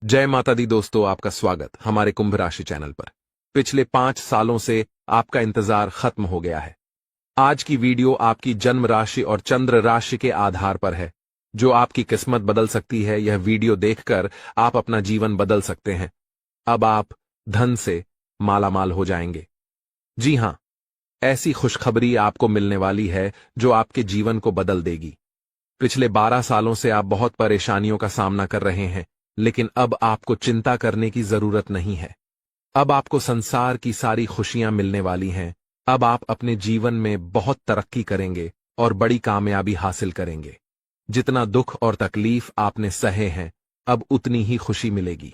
जय माता दी दोस्तों, आपका स्वागत हमारे कुंभ राशि चैनल पर। पिछले 5 सालों से आपका इंतजार खत्म हो गया है। आज की वीडियो आपकी जन्म राशि और चंद्र राशि के आधार पर है, जो आपकी किस्मत बदल सकती है। यह वीडियो देखकर आप अपना जीवन बदल सकते हैं। अब आप धन से मालामाल हो जाएंगे। जी हां, ऐसी खुशखबरी आपको मिलने वाली है जो आपके जीवन को बदल देगी। पिछले 12 सालों से आप बहुत परेशानियों का सामना कर रहे हैं, लेकिन अब आपको चिंता करने की जरूरत नहीं है। अब आपको संसार की सारी खुशियां मिलने वाली हैं। अब आप अपने जीवन में बहुत तरक्की करेंगे और बड़ी कामयाबी हासिल करेंगे। जितना दुख और तकलीफ आपने सहे हैं, अब उतनी ही खुशी मिलेगी।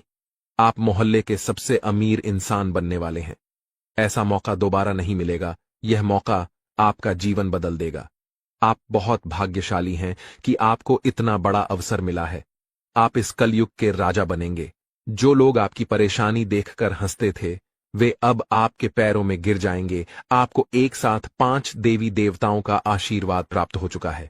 आप मोहल्ले के सबसे अमीर इंसान बनने वाले हैं। ऐसा मौका दोबारा नहीं मिलेगा। यह मौका आपका जीवन बदल देगा। आप बहुत भाग्यशाली हैं कि आपको इतना बड़ा अवसर मिला है। आप इस कलयुग के राजा बनेंगे। जो लोग आपकी परेशानी देखकर हंसते थे, वे अब आपके पैरों में गिर जाएंगे। आपको एक साथ 5 देवी देवताओं का आशीर्वाद प्राप्त हो चुका है।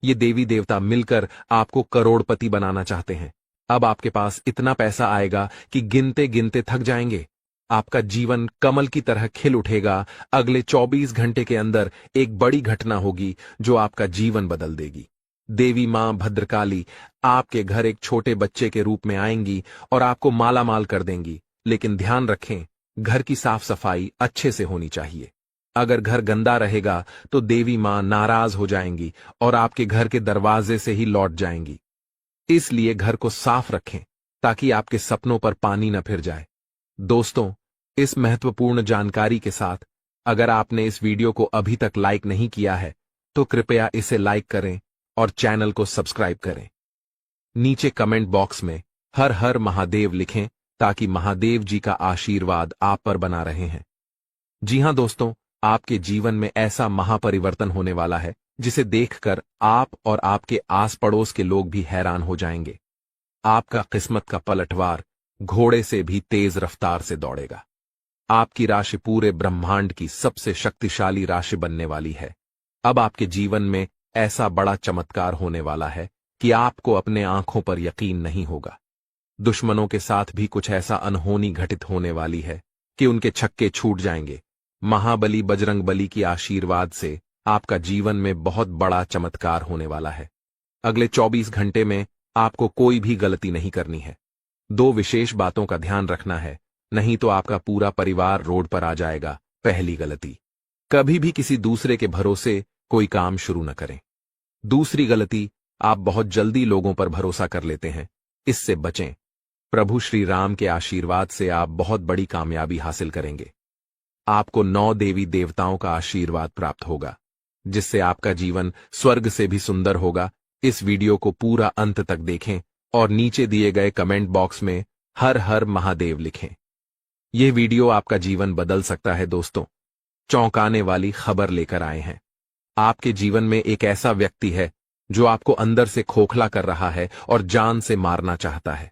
ये देवी देवता मिलकर आपको करोड़पति बनाना चाहते हैं। अब आपके पास इतना पैसा आएगा कि गिनते गिनते थक जाएंगे। आपका जीवन कमल की तरह खिल उठेगा। अगले 24 घंटे के अंदर एक बड़ी घटना होगी जो आपका जीवन बदल देगी। देवी मां भद्रकाली आपके घर एक छोटे बच्चे के रूप में आएंगी और आपको मालामाल कर देंगी। लेकिन ध्यान रखें, घर की साफ सफाई अच्छे से होनी चाहिए। अगर घर गंदा रहेगा तो देवी मां नाराज हो जाएंगी और आपके घर के दरवाजे से ही लौट जाएंगी। इसलिए घर को साफ रखें ताकि आपके सपनों पर पानी न फिर जाए। दोस्तों, इस महत्वपूर्ण जानकारी के साथ, अगर आपने इस वीडियो को अभी तक लाइक नहीं किया है तो कृपया इसे लाइक करें और चैनल को सब्सक्राइब करें। नीचे कमेंट बॉक्स में हर हर महादेव लिखें ताकि महादेव जी का आशीर्वाद आप पर बना रहे हैं। जी हां दोस्तों, आपके जीवन में ऐसा महापरिवर्तन होने वाला है जिसे देखकर आप और आपके आस पड़ोस के लोग भी हैरान हो जाएंगे। आपका किस्मत का पलटवार घोड़े से भी तेज रफ्तार से दौड़ेगा। आपकी राशि पूरे ब्रह्मांड की सबसे शक्तिशाली राशि बनने वाली है। अब आपके जीवन में ऐसा बड़ा चमत्कार होने वाला है कि आपको अपने आंखों पर यकीन नहीं होगा। दुश्मनों के साथ भी कुछ ऐसा अनहोनी घटित होने वाली है कि उनके छक्के छूट जाएंगे। महाबली बजरंगबली की आशीर्वाद से आपका जीवन में बहुत बड़ा चमत्कार होने वाला है। अगले 24 घंटे में आपको कोई भी गलती नहीं करनी है। 2 विशेष बातों का ध्यान रखना है, नहीं तो आपका पूरा परिवार रोड पर आ जाएगा। पहली गलती, कभी भी किसी दूसरे के भरोसे कोई काम शुरू न करें। दूसरी गलती, आप बहुत जल्दी लोगों पर भरोसा कर लेते हैं। इससे बचें। प्रभु श्री राम के आशीर्वाद से आप बहुत बड़ी कामयाबी हासिल करेंगे। आपको 9 देवी देवताओं का आशीर्वाद प्राप्त होगा, जिससे आपका जीवन स्वर्ग से भी सुंदर होगा। इस वीडियो को पूरा अंत तक देखें और नीचे दिए गए कमेंट बॉक्स में हर हर महादेव लिखें। यह वीडियो आपका जीवन बदल सकता है दोस्तों। चौंकाने वाली खबर लेकर आए हैं। आपके जीवन में एक ऐसा व्यक्ति है जो आपको अंदर से खोखला कर रहा है और जान से मारना चाहता है।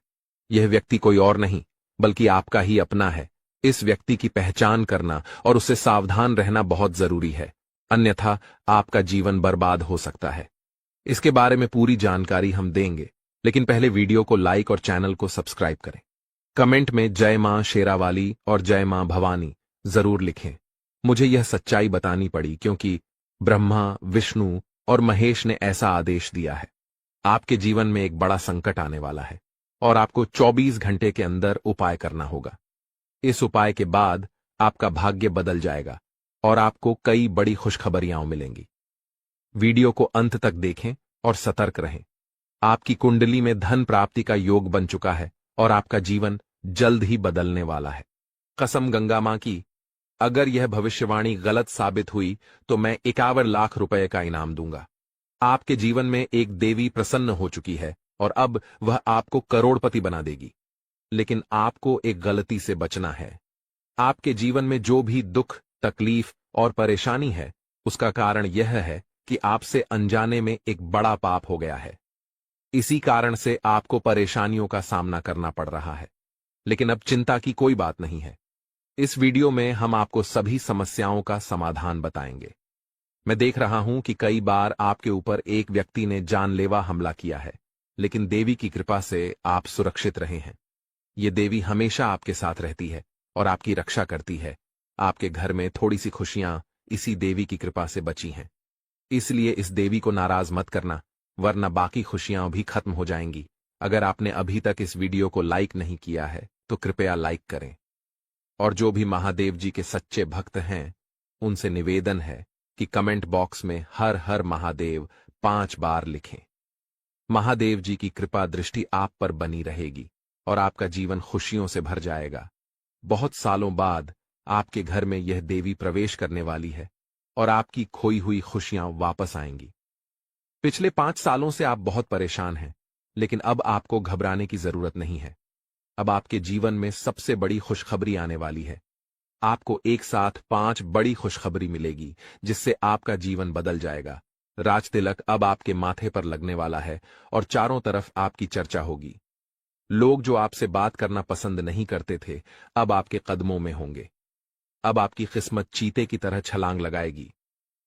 यह व्यक्ति कोई और नहीं बल्कि आपका ही अपना है। इस व्यक्ति की पहचान करना और उससे सावधान रहना बहुत जरूरी है, अन्यथा आपका जीवन बर्बाद हो सकता है। इसके बारे में पूरी जानकारी हम देंगे, लेकिन पहले वीडियो को लाइक और चैनल को सब्सक्राइब करें। कमेंट में जय मां शेरावाली और जय मां भवानी जरूर लिखें। मुझे यह सच्चाई बतानी पड़ी क्योंकि ब्रह्मा, विष्णु और महेश ने ऐसा आदेश दिया है। आपके जीवन में एक बड़ा संकट आने वाला है और आपको 24 घंटे के अंदर उपाय करना होगा। इस उपाय के बाद आपका भाग्य बदल जाएगा और आपको कई बड़ी खुशखबरियां मिलेंगी। वीडियो को अंत तक देखें और सतर्क रहें। आपकी कुंडली में धन प्राप्ति का योग बन चुका है और आपका जीवन जल्द ही बदलने वाला है। कसम गंगा मां की, अगर यह भविष्यवाणी गलत साबित हुई तो मैं 51 लाख रुपए का इनाम दूंगा। आपके जीवन में एक देवी प्रसन्न हो चुकी है और अब वह आपको करोड़पति बना देगी। लेकिन आपको एक गलती से बचना है। आपके जीवन में जो भी दुख, तकलीफ और परेशानी है, उसका कारण यह है कि आपसे अनजाने में एक बड़ा पाप हो गया है। इसी कारण से आपको परेशानियों का सामना करना पड़ रहा है। लेकिन अब चिंता की कोई बात नहीं है। इस वीडियो में हम आपको सभी समस्याओं का समाधान बताएंगे। मैं देख रहा हूं कि कई बार आपके ऊपर एक व्यक्ति ने जानलेवा हमला किया है, लेकिन देवी की कृपा से आप सुरक्षित रहे हैं। ये देवी हमेशा आपके साथ रहती है और आपकी रक्षा करती है। आपके घर में थोड़ी सी खुशियां इसी देवी की कृपा से बची हैं। इसलिए इस देवी को नाराज मत करना, वरना बाकी खुशियां भी खत्म हो जाएंगी। अगर आपने अभी तक इस वीडियो को लाइक नहीं किया है तो कृपया लाइक करें। और जो भी महादेव जी के सच्चे भक्त हैं, उनसे निवेदन है कि कमेंट बॉक्स में हर हर महादेव 5 बार लिखें। महादेव जी की कृपा दृष्टि आप पर बनी रहेगी और आपका जीवन खुशियों से भर जाएगा। बहुत सालों बाद आपके घर में यह देवी प्रवेश करने वाली है और आपकी खोई हुई खुशियां वापस आएंगी। पिछले 5 सालों से आप बहुत परेशान हैं, लेकिन अब आपको घबराने की जरूरत नहीं है। अब आपके जीवन में सबसे बड़ी खुशखबरी आने वाली है। आपको एक साथ 5 बड़ी खुशखबरी मिलेगी, जिससे आपका जीवन बदल जाएगा। राज तिलक अब आपके माथे पर लगने वाला है और चारों तरफ आपकी चर्चा होगी। लोग जो आपसे बात करना पसंद नहीं करते थे, अब आपके कदमों में होंगे। अब आपकी किस्मत चीते की तरह छलांग लगाएगी।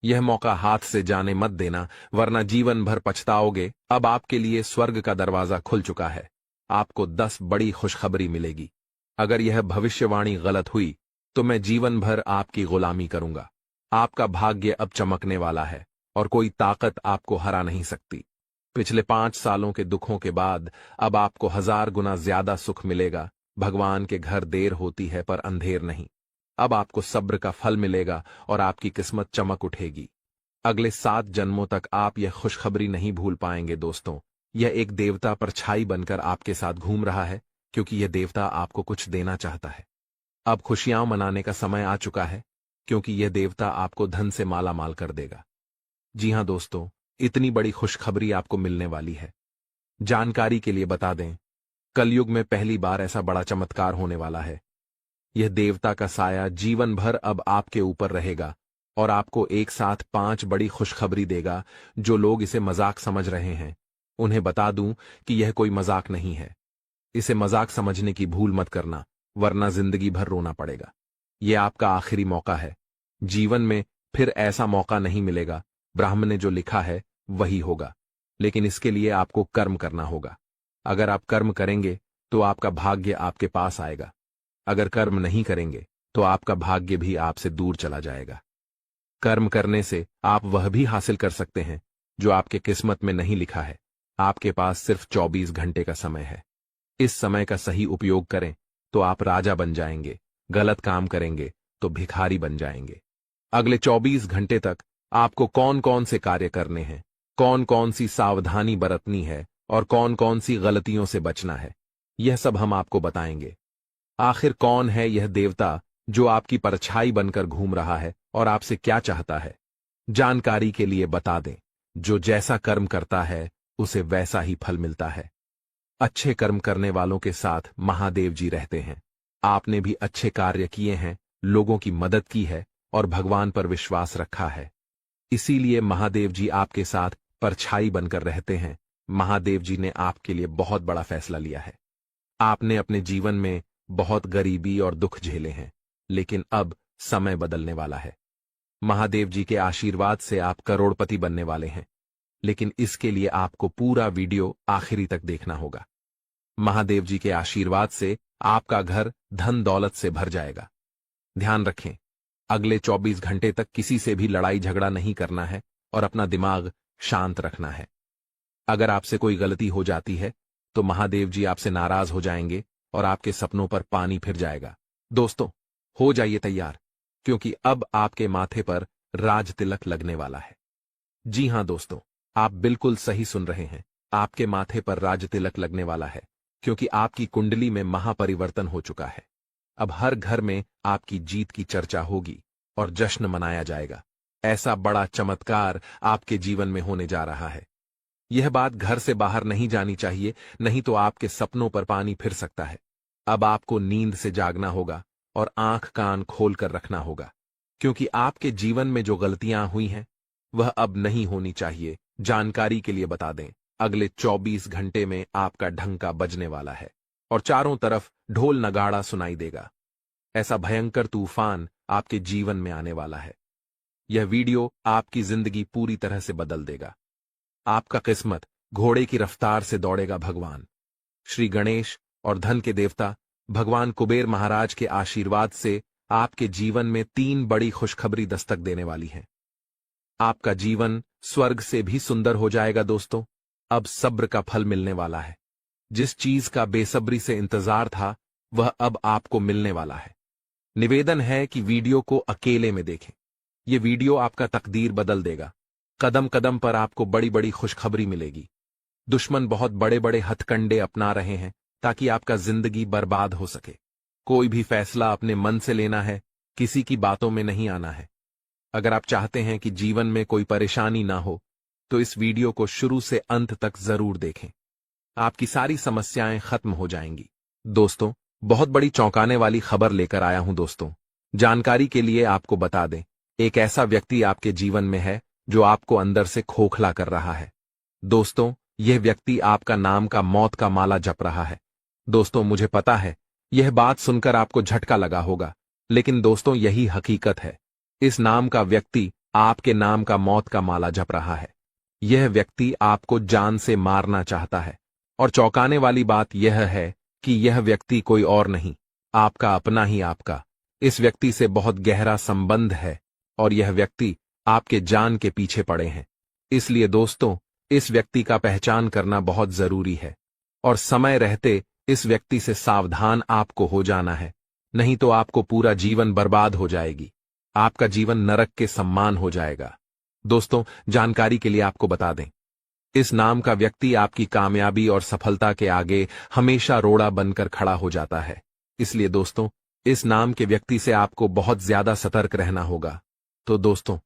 यह मौका हाथ से जाने मत देना, वरना जीवन भर पछताओगे। अब आपके लिए स्वर्ग का दरवाजा खुल चुका है। आपको 10 बड़ी खुशखबरी मिलेगी। अगर यह भविष्यवाणी गलत हुई तो मैं जीवन भर आपकी गुलामी करूंगा। आपका भाग्य अब चमकने वाला है और कोई ताकत आपको हरा नहीं सकती। पिछले 5 सालों के दुखों के बाद अब आपको 1000 गुना ज्यादा सुख मिलेगा। भगवान के घर देर होती है पर अंधेर नहीं। अब आपको सब्र का फल मिलेगा और आपकी किस्मत चमक उठेगी। अगले 7 जन्मों तक आप यह खुशखबरी नहीं भूल पाएंगे। दोस्तों, यह एक देवता परछाई बनकर आपके साथ घूम रहा है, क्योंकि यह देवता आपको कुछ देना चाहता है। अब खुशियां मनाने का समय आ चुका है, क्योंकि यह देवता आपको धन से माला माल कर देगा। जी हां दोस्तों, इतनी बड़ी खुशखबरी आपको मिलने वाली है। जानकारी के लिए बता दें, कलयुग में पहली बार ऐसा बड़ा चमत्कार होने वाला है। यह देवता का साया जीवन भर अब आपके ऊपर रहेगा और आपको एक साथ 5 बड़ी खुशखबरी देगा। जो लोग इसे मजाक समझ रहे हैं, उन्हें बता दूं कि यह कोई मजाक नहीं है। इसे मजाक समझने की भूल मत करना, वरना जिंदगी भर रोना पड़ेगा। यह आपका आखिरी मौका है। जीवन में फिर ऐसा मौका नहीं मिलेगा। ब्राह्मण ने जो लिखा है वही होगा, लेकिन इसके लिए आपको कर्म करना होगा। अगर आप कर्म करेंगे तो आपका भाग्य आपके पास आएगा। अगर कर्म नहीं करेंगे तो आपका भाग्य भी आपसे दूर चला जाएगा। कर्म करने से आप वह भी हासिल कर सकते हैं जो आपके किस्मत में नहीं लिखा है। आपके पास सिर्फ 24 घंटे का समय है। इस समय का सही उपयोग करें तो आप राजा बन जाएंगे। गलत काम करेंगे तो भिखारी बन जाएंगे। अगले 24 घंटे तक आपको कौन कौन से कार्य करने हैं, कौन कौन सी सावधानी बरतनी है और कौन कौन सी गलतियों से बचना है, यह सब हम आपको बताएंगे। आखिर कौन है यह देवता जो आपकी परछाई बनकर घूम रहा है और आपसे क्या चाहता है? जानकारी के लिए बता दें, जो जैसा कर्म करता है उसे वैसा ही फल मिलता है। अच्छे कर्म करने वालों के साथ महादेव जी रहते हैं। आपने भी अच्छे कार्य किए हैं, लोगों की मदद की है और भगवान पर विश्वास रखा है, इसीलिए महादेव जी आपके साथ परछाई बनकर रहते हैं। महादेव जी ने आपके लिए बहुत बड़ा फैसला लिया है। आपने अपने जीवन में बहुत गरीबी और दुख झेले हैं, लेकिन अब समय बदलने वाला है। महादेव जी के आशीर्वाद से आप करोड़पति बनने वाले हैं, लेकिन इसके लिए आपको पूरा वीडियो आखिरी तक देखना होगा। महादेव जी के आशीर्वाद से आपका घर धन दौलत से भर जाएगा। ध्यान रखें, अगले 24 घंटे तक किसी से भी लड़ाई झगड़ा नहीं करना है और अपना दिमाग शांत रखना है। अगर आपसे कोई गलती हो जाती है तो महादेव जी आपसे नाराज हो जाएंगे और आपके सपनों पर पानी फिर जाएगा। दोस्तों, हो जाइए तैयार, क्योंकि अब आपके माथे पर राज तिलक लगने वाला है। जी हां दोस्तों, आप बिल्कुल सही सुन रहे हैं। आपके माथे पर राज तिलक लगने वाला है, क्योंकि आपकी कुंडली में महापरिवर्तन हो चुका है। अब हर घर में आपकी जीत की चर्चा होगी और जश्न मनाया जाएगा। ऐसा बड़ा चमत्कार आपके जीवन में होने जा रहा है। यह बात घर से बाहर नहीं जानी चाहिए, नहीं तो आपके सपनों पर पानी फिर सकता है। अब आपको नींद से जागना होगा और आंख कान खोल कर रखना होगा, क्योंकि आपके जीवन में जो गलतियां हुई हैं वह अब नहीं होनी चाहिए। जानकारी के लिए बता दें, अगले 24 घंटे में आपका ढंका बजने वाला है और चारों तरफ ढोल नगाड़ा सुनाई देगा। ऐसा भयंकर तूफान आपके जीवन में आने वाला है। यह वीडियो आपकी जिंदगी पूरी तरह से बदल देगा। आपका किस्मत घोड़े की रफ्तार से दौड़ेगा। भगवान श्री गणेश और धन के देवता भगवान कुबेर महाराज के आशीर्वाद से आपके जीवन में 3 बड़ी खुशखबरी दस्तक देने वाली है। आपका जीवन स्वर्ग से भी सुंदर हो जाएगा दोस्तों। अब सब्र का फल मिलने वाला है। जिस चीज का बेसब्री से इंतजार था वह अब आपको मिलने वाला है। निवेदन है कि वीडियो को अकेले में देखें। यह वीडियो आपका तकदीर बदल देगा। कदम कदम पर आपको बड़ी बड़ी खुशखबरी मिलेगी। दुश्मन बहुत बड़े बड़े हथकंडे अपना रहे हैं ताकि आपका जिंदगी बर्बाद हो सके। कोई भी फैसला अपने मन से लेना है, किसी की बातों में नहीं आना है। अगर आप चाहते हैं कि जीवन में कोई परेशानी ना हो तो इस वीडियो को शुरू से अंत तक जरूर देखें। आपकी सारी समस्याएं खत्म हो जाएंगी। दोस्तों, बहुत बड़ी चौंकाने वाली खबर लेकर आया हूं दोस्तों। जानकारी के लिए आपको बता दें, एक ऐसा व्यक्ति आपके जीवन में है जो आपको अंदर से खोखला कर रहा है। दोस्तों, यह व्यक्ति आपका नाम का मौत का माला जप रहा है। दोस्तों, मुझे पता है यह बात सुनकर आपको झटका लगा होगा, लेकिन दोस्तों यही हकीकत है। इस नाम का व्यक्ति आपके नाम का मौत का माला जप रहा है। यह व्यक्ति आपको जान से मारना चाहता है। और चौंकाने वाली बात यह है कि यह व्यक्ति कोई और नहीं, आपका अपना ही आपका इस व्यक्ति से बहुत गहरा संबंध है और यह व्यक्ति आपके जान के पीछे पड़े हैं। इसलिए दोस्तों, इस व्यक्ति का पहचान करना बहुत जरूरी है और समय रहते इस व्यक्ति से सावधान आपको हो जाना है, नहीं तो आपको पूरा जीवन बर्बाद हो जाएगी। आपका जीवन नरक के समान हो जाएगा। दोस्तों, जानकारी के लिए आपको बता दें, इस नाम का व्यक्ति आपकी कामयाबी और सफलता के आगे हमेशा रोड़ा बनकर खड़ा हो जाता है। इसलिए दोस्तों, इस नाम के व्यक्ति से आपको बहुत ज्यादा सतर्क रहना होगा। तो दोस्तों,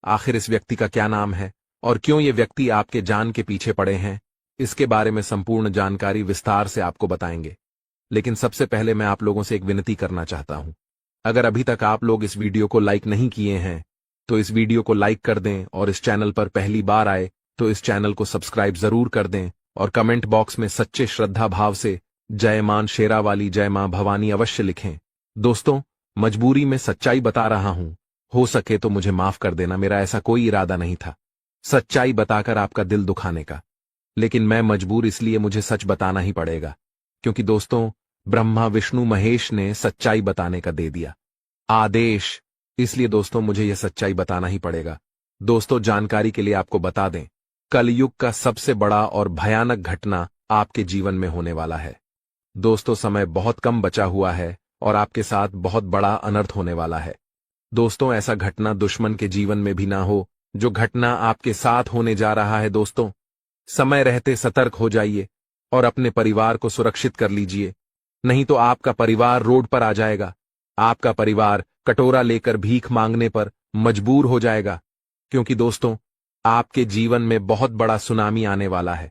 आखिर इस व्यक्ति का क्या नाम है और क्यों ये व्यक्ति आपके जान के पीछे पड़े हैं, इसके बारे में संपूर्ण जानकारी विस्तार से आपको बताएंगे। लेकिन सबसे पहले मैं आप लोगों से एक विनती करना चाहता हूं। अगर अभी तक आप लोग इस वीडियो को लाइक नहीं किए हैं तो इस वीडियो को लाइक कर दें और इस चैनल पर पहली बार आए तो इस चैनल को सब्सक्राइब जरूर कर दें और कमेंट बॉक्स में सच्चे श्रद्धा भाव से जय मां शेरावाली, जय मां भवानी अवश्य लिखें। दोस्तों, मजबूरी में सच्चाई बता रहा हूं, हो सके तो मुझे माफ कर देना। मेरा ऐसा कोई इरादा नहीं था सच्चाई बताकर आपका दिल दुखाने का, लेकिन मैं मजबूर इसलिए मुझे सच बताना ही पड़ेगा, क्योंकि दोस्तों ब्रह्मा विष्णु महेश ने सच्चाई बताने का दे दिया आदेश। इसलिए दोस्तों मुझे यह सच्चाई बताना ही पड़ेगा। दोस्तों, जानकारी के लिए आपको बता दें, कलयुग का सबसे बड़ा और भयानक घटना आपके जीवन में होने वाला है। दोस्तों, समय बहुत कम बचा हुआ है और आपके साथ बहुत बड़ा अनर्थ होने वाला है। दोस्तों, ऐसा घटना दुश्मन के जीवन में भी ना हो जो घटना आपके साथ होने जा रहा है। दोस्तों, समय रहते सतर्क हो जाइए और अपने परिवार को सुरक्षित कर लीजिए, नहीं तो आपका परिवार रोड पर आ जाएगा। आपका परिवार कटोरा लेकर भीख मांगने पर मजबूर हो जाएगा, क्योंकि दोस्तों आपके जीवन में बहुत बड़ा सुनामी आने वाला है।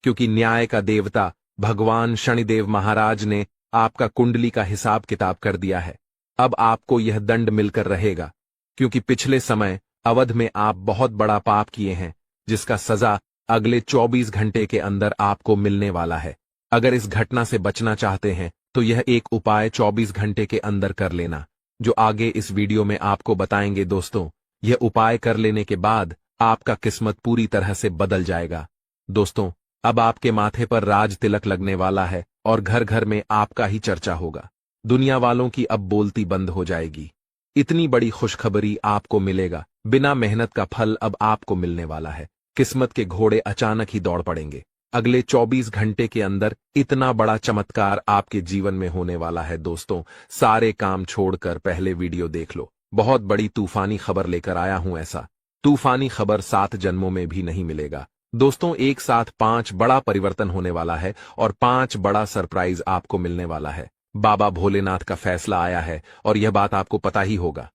क्योंकि न्याय का देवता भगवान शनिदेव महाराज ने आपका कुंडली का हिसाब किताब कर दिया है। अब आपको यह दंड मिलकर रहेगा, क्योंकि पिछले समय अवध में आप बहुत बड़ा पाप किए हैं, जिसका सजा अगले 24 घंटे के अंदर आपको मिलने वाला है। अगर इस घटना से बचना चाहते हैं तो यह एक उपाय 24 घंटे के अंदर कर लेना, जो आगे इस वीडियो में आपको बताएंगे। दोस्तों, यह उपाय कर लेने के बाद आपका किस्मत पूरी तरह से बदल जाएगा। दोस्तों, अब आपके माथे पर राज तिलक लगने वाला है और घर घर में आपका ही चर्चा होगा। दुनिया वालों की अब बोलती बंद हो जाएगी। इतनी बड़ी खुशखबरी आपको मिलेगा। बिना मेहनत का फल अब आपको मिलने वाला है। किस्मत के घोड़े अचानक ही दौड़ पड़ेंगे। अगले 24 घंटे के अंदर इतना बड़ा चमत्कार आपके जीवन में होने वाला है। दोस्तों, सारे काम छोड़कर पहले वीडियो देख लो। बहुत बड़ी तूफानी खबर लेकर आया हूं। ऐसा तूफानी खबर 7 जन्मों में भी नहीं मिलेगा। दोस्तों, एक साथ 5 बड़ा परिवर्तन होने वाला है और 5 बड़ा सरप्राइज आपको मिलने वाला है। बाबा भोलेनाथ का फैसला आया है और यह बात आपको पता ही होगा।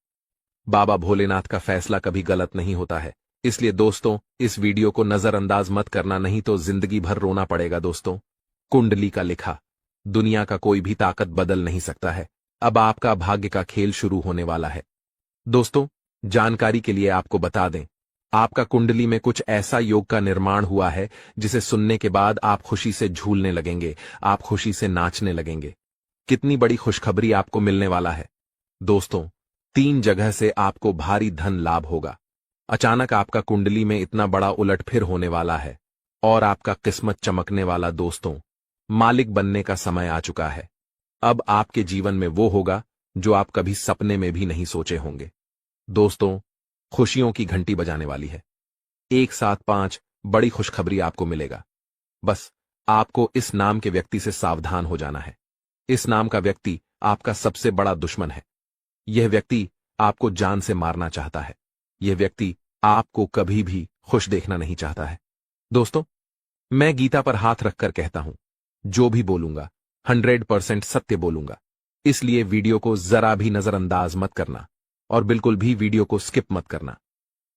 बाबा भोलेनाथ का फैसला कभी गलत नहीं होता है। इसलिए दोस्तों, इस वीडियो को नजरअंदाज मत करना, नहीं तो जिंदगी भर रोना पड़ेगा। दोस्तों, कुंडली का लिखा दुनिया का कोई भी ताकत बदल नहीं सकता है। अब आपका भाग्य का खेल शुरू होने वाला है। दोस्तों, जानकारी के लिए आपको बता दें, आपका कुंडली में कुछ ऐसा योग का निर्माण हुआ है जिसे सुनने के बाद आप खुशी से झूलने लगेंगे, आप खुशी से नाचने लगेंगे। कितनी बड़ी खुशखबरी आपको मिलने वाला है। दोस्तों, 3 जगह से आपको भारी धन लाभ होगा। अचानक आपका कुंडली में इतना बड़ा उलटफेर होने वाला है और आपका किस्मत चमकने वाला। दोस्तों, मालिक बनने का समय आ चुका है। अब आपके जीवन में वो होगा जो आप कभी सपने में भी नहीं सोचे होंगे। दोस्तों, खुशियों की घंटी बजाने वाली है। एक साथ 5 बड़ी खुशखबरी आपको मिलेगा। बस आपको इस नाम के व्यक्ति से सावधान हो जाना है। इस नाम का व्यक्ति आपका सबसे बड़ा दुश्मन है। यह व्यक्ति आपको जान से मारना चाहता है। यह व्यक्ति आपको कभी भी खुश देखना नहीं चाहता है। दोस्तों, मैं गीता पर हाथ रखकर कहता हूं, जो भी बोलूंगा 100% सत्य बोलूंगा। इसलिए वीडियो को जरा भी नजरअंदाज मत करना और बिल्कुल भी वीडियो को स्किप मत करना।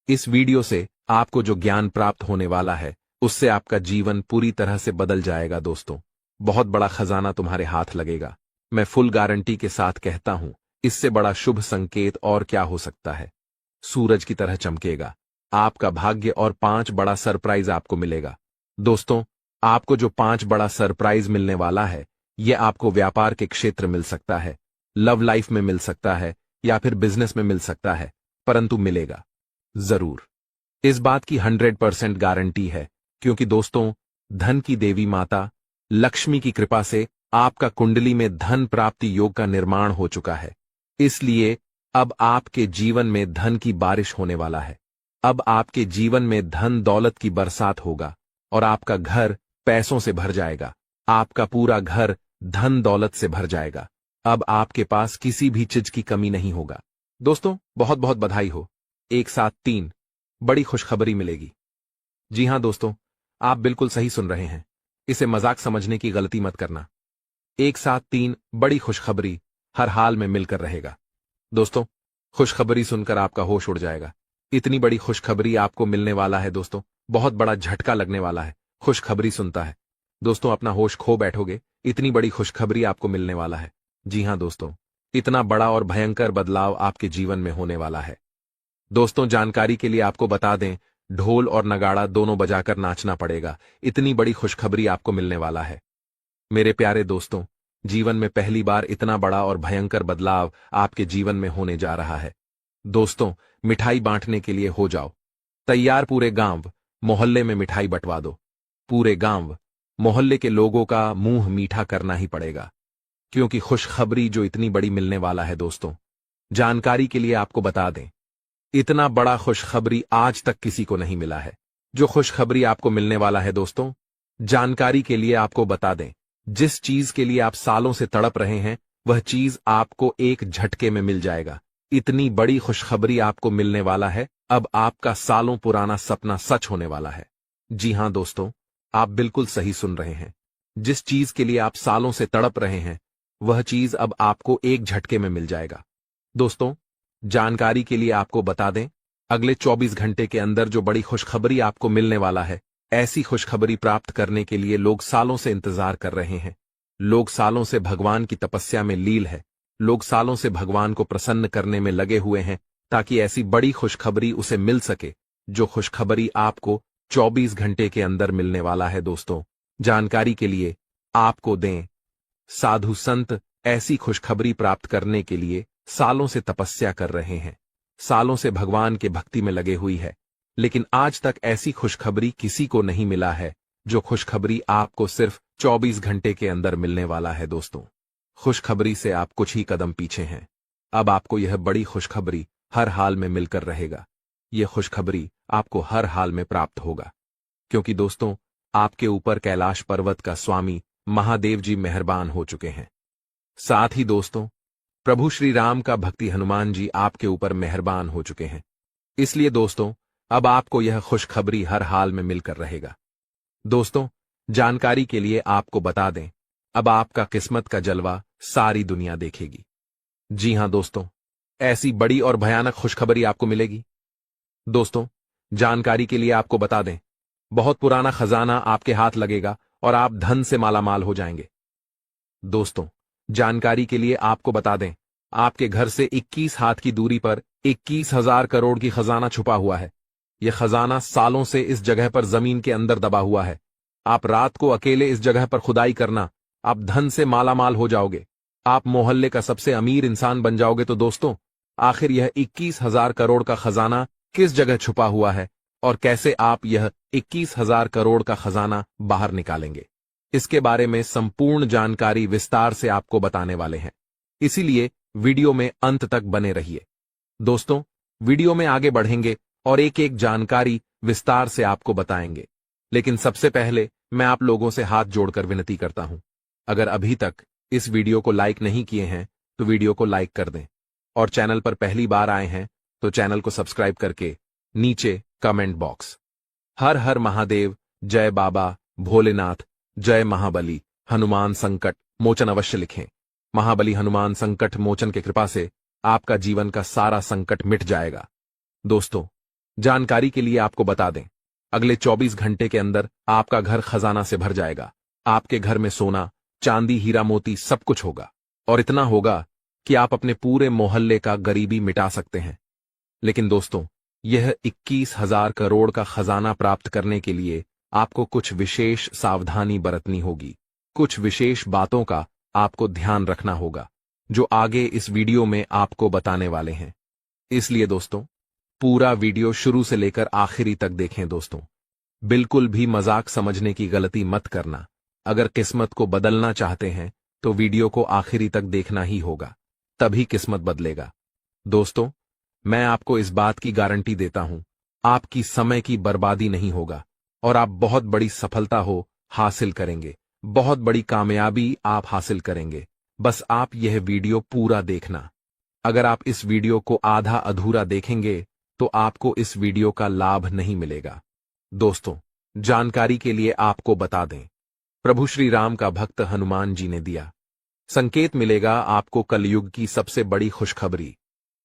इस वीडियो से आपको जो ज्ञान प्राप्त होने वाला है, उससे आपका जीवन पूरी तरह से बदल जाएगा। दोस्तों, बहुत बड़ा खजाना तुम्हारे हाथ लगेगा। मैं फुल गारंटी के साथ कहता हूं, इससे बड़ा शुभ संकेत और क्या हो सकता है। सूरज की तरह चमकेगा आपका भाग्य और 5 बड़ा सरप्राइज आपको मिलेगा। दोस्तों, आपको जो 5 बड़ा सरप्राइज मिलने वाला है, यह आपको व्यापार के क्षेत्र मिल सकता है, लव लाइफ में मिल सकता है या फिर बिजनेस में मिल सकता है, परंतु मिलेगा जरूर। इस बात की 100% गारंटी है, क्योंकि दोस्तों, धन की देवी माता लक्ष्मी की कृपा से आपका कुंडली में धन प्राप्ति योग का निर्माण हो चुका है। इसलिए अब आपके जीवन में धन की बारिश होने वाला है। अब आपके जीवन में धन दौलत की बरसात होगा और आपका घर पैसों से भर जाएगा। आपका पूरा घर धन दौलत से भर जाएगा। अब आपके पास किसी भी चीज की कमी नहीं होगा। दोस्तों, बहुत बहुत बधाई हो। एक साथ 3 बड़ी खुशखबरी मिलेगी। जी हां दोस्तों, आप बिल्कुल सही सुन रहे हैं। इसे मजाक समझने की गलती मत करना। एक साथ 3 बड़ी खुशखबरी हर हाल में मिलकर रहेगा। दोस्तों, खुशखबरी सुनकर आपका होश उड़ जाएगा। इतनी बड़ी खुशखबरी आपको मिलने वाला है दोस्तों, बहुत बड़ा झटका लगने वाला है। खुशखबरी सुनता है दोस्तों, अपना होश खो बैठोगे। इतनी बड़ी खुशखबरी आपको मिलने वाला है। जी हां दोस्तों, इतना बड़ा और भयंकर बदलाव आपके जीवन में होने वाला है। दोस्तों, जानकारी के लिए आपको बता दें, ढोल और नगाड़ा दोनों बजाकर नाचना पड़ेगा। इतनी बड़ी खुशखबरी आपको मिलने वाला है। मेरे प्यारे दोस्तों, जीवन में पहली बार इतना बड़ा और भयंकर बदलाव आपके जीवन में होने जा रहा है। दोस्तों, मिठाई बांटने के लिए हो जाओ तैयार। पूरे गांव मोहल्ले में मिठाई बंटवा दो। पूरे गांव मोहल्ले के लोगों का मुंह मीठा करना ही पड़ेगा, क्योंकि खुशखबरी जो इतनी बड़ी मिलने वाला है। दोस्तों, जानकारी के लिए आपको बता दें, इतना बड़ा खुशखबरी आज तक किसी को नहीं मिला है। जो खुशखबरी आपको मिलने वाला है दोस्तों, जानकारी के लिए आपको बता दें, जिस चीज के लिए आप सालों से तड़प रहे हैं, वह चीज आपको एक झटके में मिल जाएगा। इतनी बड़ी खुशखबरी आपको मिलने वाला है। अब आपका सालों पुराना सपना सच होने वाला है। जी हां दोस्तों, आप बिल्कुल सही सुन रहे हैं। जिस चीज के लिए आप सालों से तड़प रहे हैं, वह चीज अब आपको एक झटके में मिल जाएगा। दोस्तों, जानकारी के लिए आपको बता दें, अगले 24 घंटे के अंदर जो बड़ी खुशखबरी आपको मिलने वाला है, ऐसी खुशखबरी प्राप्त करने के लिए लोग सालों से इंतजार कर रहे हैं। लोग सालों से भगवान की तपस्या में लील है। लोग सालों से भगवान को प्रसन्न करने में लगे हुए हैं, ताकि ऐसी बड़ी खुशखबरी उसे मिल सके, जो खुशखबरी आपको 24 घंटे के अंदर मिलने वाला है। दोस्तों, जानकारी के लिए आपको दें, साधु संत ऐसी खुशखबरी प्राप्त करने के लिए सालों से तपस्या कर रहे हैं, सालों से भगवान के भक्ति में लगे हुई है, लेकिन आज तक ऐसी खुशखबरी किसी को नहीं मिला है, जो खुशखबरी आपको सिर्फ 24 घंटे के अंदर मिलने वाला है। दोस्तों, खुशखबरी से आप कुछ ही कदम पीछे हैं। अब आपको यह बड़ी खुशखबरी हर हाल में मिलकर रहेगा। यह खुशखबरी आपको हर हाल में प्राप्त होगा, क्योंकि दोस्तों, आपके ऊपर कैलाश पर्वत का स्वामी महादेव जी मेहरबान हो चुके हैं। साथ ही दोस्तों, प्रभु श्री राम का भक्ति हनुमान जी आपके ऊपर मेहरबान हो चुके हैं। इसलिए दोस्तों, अब आपको यह खुशखबरी हर हाल में मिलकर रहेगा। दोस्तों, जानकारी के लिए आपको बता दें, अब आपका किस्मत का जलवा सारी दुनिया देखेगी। जी हां दोस्तों, ऐसी बड़ी और भयानक खुशखबरी आपको मिलेगी। दोस्तों, जानकारी के लिए आपको बता दें, बहुत पुराना खजाना आपके हाथ लगेगा और आप धन से मालामाल हो जाएंगे। दोस्तों, जानकारी के लिए आपको बता दें, आपके घर से 21 हाथ की दूरी पर 21,000 करोड़ की खजाना छुपा हुआ है। यह खजाना सालों से इस जगह पर जमीन के अंदर दबा हुआ है। आप रात को अकेले इस जगह पर खुदाई करना, आप धन से मालामाल हो जाओगे। आप मोहल्ले का सबसे अमीर इंसान बन जाओगे। तो दोस्तों, आखिर यह 21,000 करोड़ का खजाना किस जगह छुपा हुआ है और कैसे आप यह 21,000 करोड़ का खजाना बाहर निकालेंगे? इसके बारे में संपूर्ण जानकारी विस्तार से आपको बताने वाले हैं, इसीलिए वीडियो में अंत तक बने रहिए। दोस्तों, वीडियो में आगे बढ़ेंगे और एक एक जानकारी विस्तार से आपको बताएंगे, लेकिन सबसे पहले मैं आप लोगों से हाथ जोड़कर विनती करता हूं, अगर अभी तक इस वीडियो को लाइक नहीं किए हैं तो वीडियो को लाइक कर दें, और चैनल पर पहली बार आए हैं तो चैनल को सब्सक्राइब करके नीचे कमेंट बॉक्स हर हर महादेव, जय बाबा भोलेनाथ, जय महाबली हनुमान संकट मोचन अवश्य लिखें। महाबली हनुमान संकट मोचन की कृपा से आपका जीवन का सारा संकट मिट जाएगा। दोस्तों, जानकारी के लिए आपको बता दें, अगले 24 घंटे के अंदर आपका घर खजाना से भर जाएगा। आपके घर में सोना, चांदी, हीरा मोती सब कुछ होगा, और इतना होगा कि आप अपने पूरे मोहल्ले का गरीबी मिटा सकते हैं। लेकिन दोस्तों, यह 21,000 करोड़ का खजाना प्राप्त करने के लिए आपको कुछ विशेष सावधानी बरतनी होगी। कुछ विशेष बातों का आपको ध्यान रखना होगा, जो आगे इस वीडियो में आपको बताने वाले हैं। इसलिए दोस्तों, पूरा वीडियो शुरू से लेकर आखिरी तक देखें। दोस्तों, बिल्कुल भी मजाक समझने की गलती मत करना। अगर किस्मत को बदलना चाहते हैं तो वीडियो को आखिरी तक देखना ही होगा, तभी किस्मत बदलेगा। दोस्तों, मैं आपको इस बात की गारंटी देता हूं, आपकी समय की बर्बादी नहीं होगा और आप बहुत बड़ी सफलता हासिल करेंगे, बहुत बड़ी कामयाबी आप हासिल करेंगे। बस आप यह वीडियो पूरा देखना। अगर आप इस वीडियो को आधा अधूरा देखेंगे तो आपको इस वीडियो का लाभ नहीं मिलेगा। दोस्तों, जानकारी के लिए आपको बता दें, प्रभु श्री राम का भक्त हनुमान जी ने दिया संकेत मिलेगा आपको कलयुग की सबसे बड़ी खुशखबरी।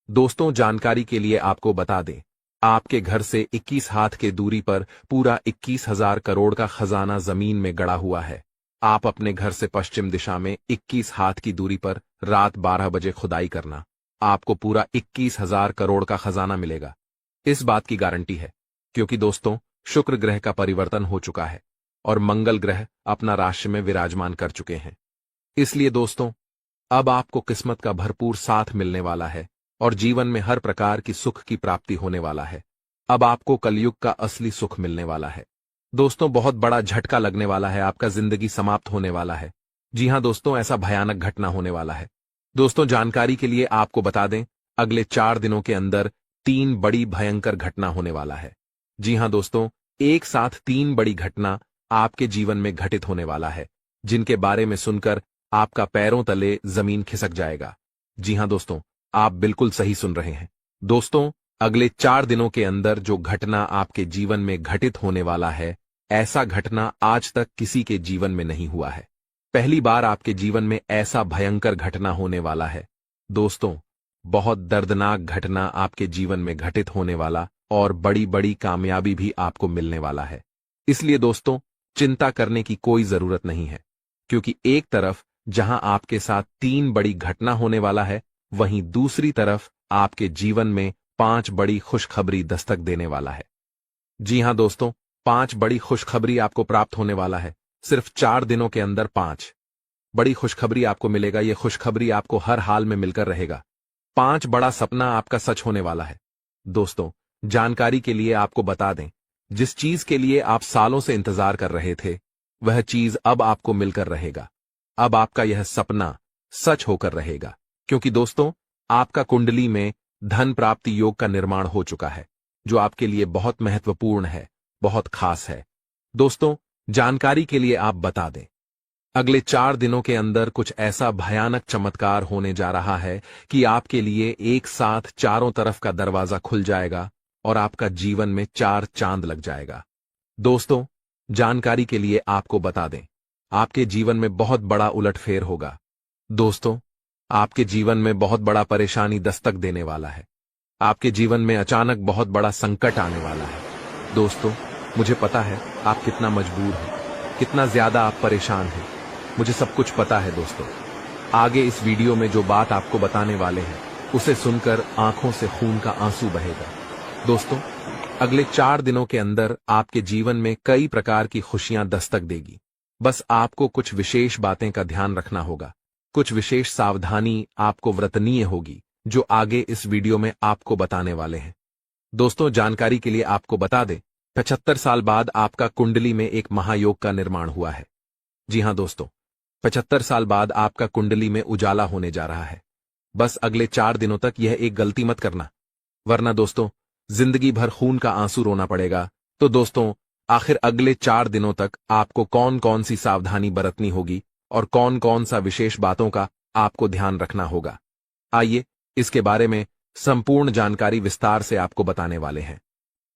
दोस्तों, जानकारी के लिए आपको बता दें, आपके घर से 21 हाथ के दूरी पर पूरा 21,000 करोड़ का खजाना जमीन में गड़ा हुआ है। आप अपने घर से पश्चिम दिशा में 21 हाथ की दूरी पर रात 12 बजे खुदाई करना, आपको पूरा 21,000 करोड़ का खजाना मिलेगा। इस बात की गारंटी है क्योंकि दोस्तों, शुक्र ग्रह का परिवर्तन हो चुका है और मंगल ग्रह अपना राशि में विराजमान कर चुके हैं। इसलिए दोस्तों, अब आपको किस्मत का भरपूर साथ मिलने वाला है और जीवन में हर प्रकार की सुख की प्राप्ति होने वाला है। अब आपको कलयुग का असली सुख मिलने वाला है। दोस्तों, बहुत बड़ा झटका लगने वाला है, आपका जिंदगी समाप्त होने वाला है। जी हां दोस्तों, ऐसा भयानक घटना होने वाला है। दोस्तों, जानकारी के लिए आपको बता दें, अगले 4 दिनों के अंदर 3 बड़ी भयंकर घटना होने वाला है। जी हां दोस्तों, एक साथ 3 बड़ी घटना आपके जीवन में घटित होने वाला है, जिनके बारे में सुनकर आपका पैरों तले जमीन खिसक जाएगा। जी हां दोस्तों, आप बिल्कुल सही सुन रहे हैं। दोस्तों, अगले 4 दिनों के अंदर जो घटना आपके जीवन में घटित होने वाला है, ऐसा घटना आज तक किसी के जीवन में नहीं हुआ है। पहली बार आपके जीवन में ऐसा भयंकर घटना होने वाला है। दोस्तों, बहुत दर्दनाक घटना आपके जीवन में घटित होने वाला और बड़ी बड़ी कामयाबी भी आपको मिलने वाला है। इसलिए दोस्तों, चिंता करने की कोई जरूरत नहीं है, क्योंकि एक तरफ जहां आपके साथ 3 बड़ी घटना होने वाला है, वहीं दूसरी तरफ आपके जीवन में 5 बड़ी खुशखबरी दस्तक देने वाला है। जी हां दोस्तों, 5 बड़ी खुशखबरी आपको प्राप्त होने वाला है। सिर्फ 4 दिनों के अंदर 5 बड़ी खुशखबरी आपको मिलेगा। यह खुशखबरी आपको हर हाल में मिलकर रहेगा। 5 बड़ा सपना आपका सच होने वाला है। दोस्तों, जानकारी के लिए आपको बता दें, जिस चीज के लिए आप सालों से इंतजार कर रहे थे, वह चीज अब आपको मिलकर रहेगा। अब आपका यह सपना सच होकर रहेगा, क्योंकि दोस्तों, आपका कुंडली में धन प्राप्ति योग का निर्माण हो चुका है, जो आपके लिए बहुत महत्वपूर्ण है, बहुत खास है। दोस्तों, जानकारी के लिए आप बता दें, अगले 4 दिनों के अंदर कुछ ऐसा भयानक चमत्कार होने जा रहा है कि आपके लिए एक साथ चारों तरफ का दरवाजा खुल जाएगा और आपका जीवन में 4 चांद लग जाएगा। दोस्तों, जानकारी के लिए आपको बता दें, आपके जीवन में बहुत बड़ा उलटफेर होगा। दोस्तों, आपके जीवन में बहुत बड़ा परेशानी दस्तक देने वाला है। आपके जीवन में अचानक बहुत बड़ा संकट आने वाला है। दोस्तों, मुझे पता है आप कितना मजबूर हैं, कितना ज्यादा आप परेशान हैं। मुझे सब कुछ पता है। दोस्तों, आगे इस वीडियो में जो बात आपको बताने वाले हैं, उसे सुनकर आंखों से खून का आंसू बहेगा। दोस्तों, अगले 4 दिनों के अंदर आपके जीवन में कई प्रकार की खुशियां दस्तक देगी। बस आपको कुछ विशेष बातें का ध्यान रखना होगा, कुछ विशेष सावधानी आपको व्रतनीय होगी, जो आगे इस वीडियो में आपको बताने वाले हैं। दोस्तों, जानकारी के लिए आपको बता दें, 75 साल बाद आपका कुंडली में एक महायोग का निर्माण हुआ है, जी हां दोस्तों, 75 साल बाद आपका कुंडली में उजाला होने जा रहा है। बस अगले 4 दिनों तक यह एक गलती मत करना, वरना दोस्तों जिंदगी भर खून का आंसू रोना पड़ेगा। तो दोस्तों, आखिर अगले 4 दिनों तक आपको कौन कौन सी सावधानी बरतनी होगी और कौन कौन सा विशेष बातों का आपको ध्यान रखना होगा, आइए इसके बारे में संपूर्ण जानकारी विस्तार से आपको बताने वाले हैं।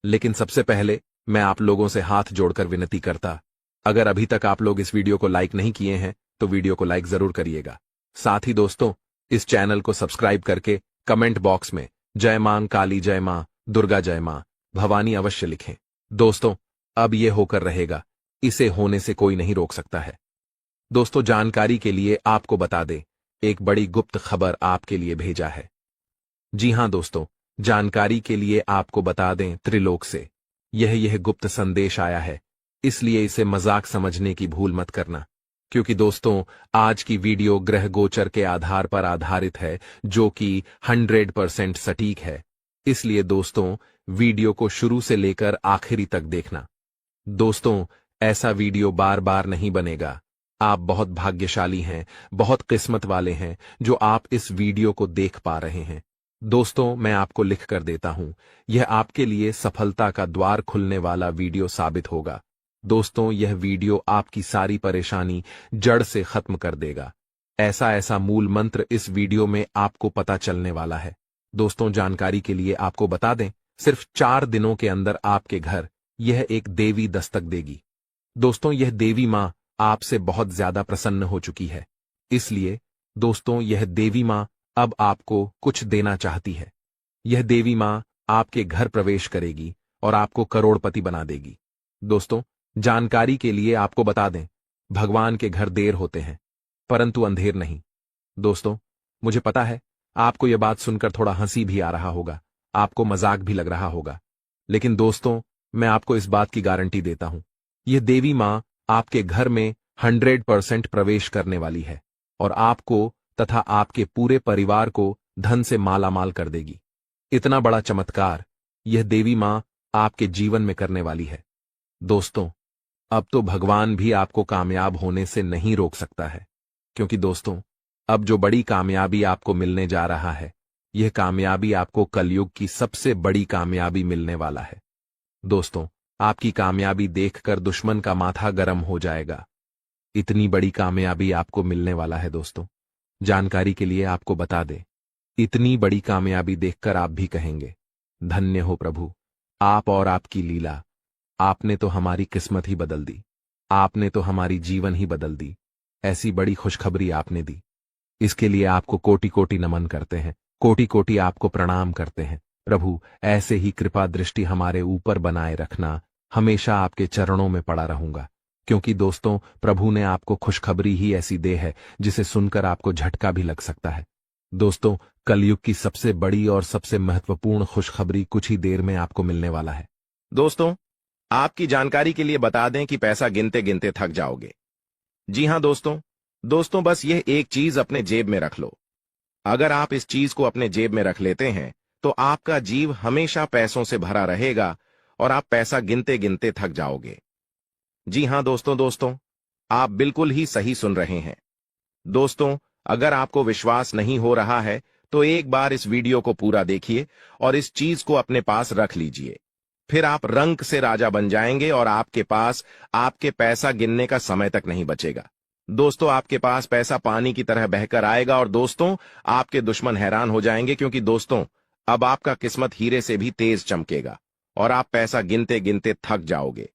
लेकिन सबसे पहले मैं आप लोगों से हाथ जोड़कर विनती करता, अगर अभी तक आप लोग इस वीडियो को लाइक नहीं किए हैं तो वीडियो को लाइक जरूर करिएगा। साथ ही दोस्तों, इस चैनल को सब्सक्राइब करके कमेंट बॉक्स में जय मां काली, जय मां दुर्गा, जय मां भवानी अवश्य लिखें। दोस्तों, अब यह होकर रहेगा, इसे होने से कोई नहीं रोक सकता है। दोस्तों, जानकारी के लिए आपको बता दें, एक बड़ी गुप्त खबर आपके लिए भेजा है। जी हां दोस्तों, जानकारी के लिए आपको बता दें, त्रिलोक से यह गुप्त संदेश आया है, इसलिए इसे मजाक समझने की भूल मत करना। क्योंकि दोस्तों, आज की वीडियो ग्रह गोचर के आधार पर आधारित है, जो कि 100% सटीक है। इसलिए दोस्तों, वीडियो को शुरू से लेकर आखिरी तक देखना। दोस्तों, ऐसा वीडियो बार बार नहीं बनेगा। आप बहुत भाग्यशाली हैं, बहुत किस्मत वाले हैं जो आप इस वीडियो को देख पा रहे हैं। दोस्तों, मैं आपको लिख कर देता हूं, यह आपके लिए सफलता का द्वार खुलने वाला वीडियो साबित होगा। दोस्तों, यह वीडियो आपकी सारी परेशानी जड़ से खत्म कर देगा। ऐसा मूल मंत्र इस वीडियो में आपको पता चलने वाला है। दोस्तों, जानकारी के लिए आपको बता दें, सिर्फ 4 दिनों के अंदर आपके घर यह एक देवी दस्तक देगी। दोस्तों, यह देवी मां आपसे बहुत ज्यादा प्रसन्न हो चुकी है। इसलिए दोस्तों, यह देवी मां अब आपको कुछ देना चाहती है। यह देवी मां आपके घर प्रवेश करेगी और आपको करोड़पति बना देगी। दोस्तों, जानकारी के लिए आपको बता दें, भगवान के घर देर होते हैं परंतु अंधेर नहीं। दोस्तों, मुझे पता है आपको यह बात सुनकर थोड़ा हंसी भी आ रहा होगा, आपको मजाक भी लग रहा होगा, लेकिन दोस्तों, मैं आपको इस बात की गारंटी देता हूं, यह देवी मां आपके घर में 100% प्रवेश करने वाली है और आपको तथा आपके पूरे परिवार को धन से मालामाल कर देगी। इतना बड़ा चमत्कार यह देवी मां आपके जीवन में करने वाली है। दोस्तों, अब तो भगवान भी आपको कामयाब होने से नहीं रोक सकता है, क्योंकि दोस्तों, अब जो बड़ी कामयाबी आपको मिलने जा रहा है, यह कामयाबी आपको कलयुग की सबसे बड़ी कामयाबी मिलने वाला है। दोस्तों, आपकी कामयाबी देखकर दुश्मन का माथा गर्म हो जाएगा। इतनी बड़ी कामयाबी आपको मिलने वाला है। दोस्तों, जानकारी के लिए आपको बता दें, इतनी बड़ी कामयाबी देखकर आप भी कहेंगे, धन्य हो प्रभु, आप और आपकी लीला, आपने तो हमारी किस्मत ही बदल दी, आपने तो हमारी जीवन ही बदल दी। ऐसी बड़ी खुशखबरी आपने दी, इसके लिए आपको कोटि कोटि नमन करते हैं, कोटि कोटि आपको प्रणाम करते हैं। प्रभु, ऐसे ही कृपा दृष्टि हमारे ऊपर बनाए रखना, हमेशा आपके चरणों में पड़ा रहूंगा। क्योंकि दोस्तों, प्रभु ने आपको खुशखबरी ही ऐसी दे है जिसे सुनकर आपको झटका भी लग सकता है। दोस्तों, कलयुग की सबसे बड़ी और सबसे महत्वपूर्ण खुशखबरी कुछ ही देर में आपको मिलने वाला है। दोस्तों, आपकी जानकारी के लिए बता दें कि पैसा गिनते गिनते थक जाओगे। जी हां दोस्तों, बस यह एक चीज अपने जेब में रख लो। अगर आप इस चीज को अपने जेब में रख लेते हैं तो आपका जीव हमेशा पैसों से भरा रहेगा और आप पैसा गिनते गिनते थक जाओगे। जी हां दोस्तों, आप बिल्कुल ही सही सुन रहे हैं। दोस्तों, अगर आपको विश्वास नहीं हो रहा है तो एक बार इस वीडियो को पूरा देखिए और इस चीज को अपने पास रख लीजिए। फिर आप रंक से राजा बन जाएंगे और आपके पास आपके पैसा गिनने का समय तक नहीं बचेगा। दोस्तों, आपके पास पैसा पानी की तरह बहकर आएगा और दोस्तों, आपके दुश्मन हैरान हो जाएंगे, क्योंकि दोस्तों, अब आपका किस्मत हीरे से भी तेज चमकेगा और आप पैसा गिनते गिनते थक जाओगे।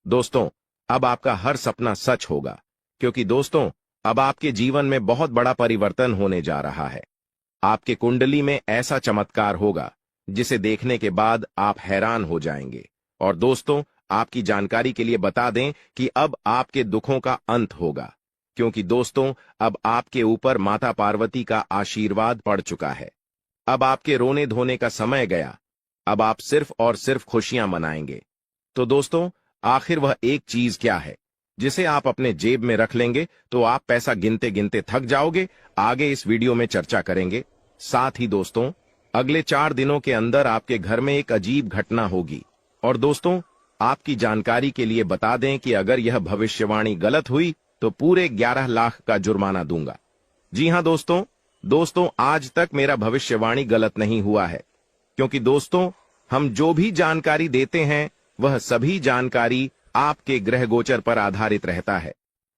दोस्तों, अब आपका हर सपना सच होगा, क्योंकि दोस्तों, अब आपके जीवन में बहुत बड़ा परिवर्तन होने जा रहा है। आपके कुंडली में ऐसा चमत्कार होगा जिसे देखने के बाद आप हैरान हो जाएंगे। और दोस्तों, आपकी जानकारी के लिए बता दें कि अब आपके दुखों का अंत होगा, क्योंकि दोस्तों, अब आपके ऊपर माता पार्वती का आशीर्वाद पड़ चुका है। अब आपके रोने धोने का समय गया, अब आप सिर्फ और सिर्फ खुशियां मनाएंगे। तो दोस्तों, आखिर वह एक चीज क्या है जिसे आप अपने जेब में रख लेंगे तो आप पैसा गिनते गिनते थक जाओगे, आगे इस वीडियो में चर्चा करेंगे। साथ ही दोस्तों, अगले 4 दिनों के अंदर आपके घर में एक अजीब घटना होगी। और दोस्तों, आपकी जानकारी के लिए बता दें कि अगर यह भविष्यवाणी गलत हुई तो पूरे 11 लाख का जुर्माना दूंगा। जी हां दोस्तों आज तक मेरा भविष्यवाणी गलत नहीं हुआ है, क्योंकि दोस्तों हम जो भी जानकारी देते हैं वह सभी जानकारी आपके ग्रह गोचर पर आधारित रहता है।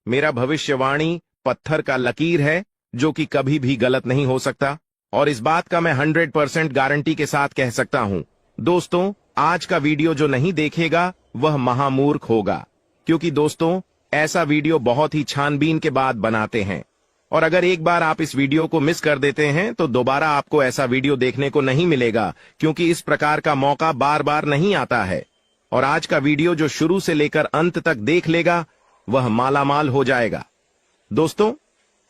मेरा भविष्यवाणी पत्थर का लकीर है जो कि कभी भी गलत नहीं हो सकता, और इस बात का मैं 100% गारंटी के साथ कह सकता हूं। दोस्तों आज का वीडियो जो नहीं देखेगा वह महामूर्ख होगा, क्योंकि दोस्तों ऐसा वीडियो बहुत ही छानबीन के बाद बनाते हैं, और अगर एक बार आप इस वीडियो को मिस कर देते हैं तो दोबारा आपको ऐसा वीडियो देखने को नहीं मिलेगा, क्योंकि इस प्रकार का मौका बार बार नहीं आता है। और आज का वीडियो जो शुरू से लेकर अंत तक देख लेगा वह मालामाल हो जाएगा। दोस्तों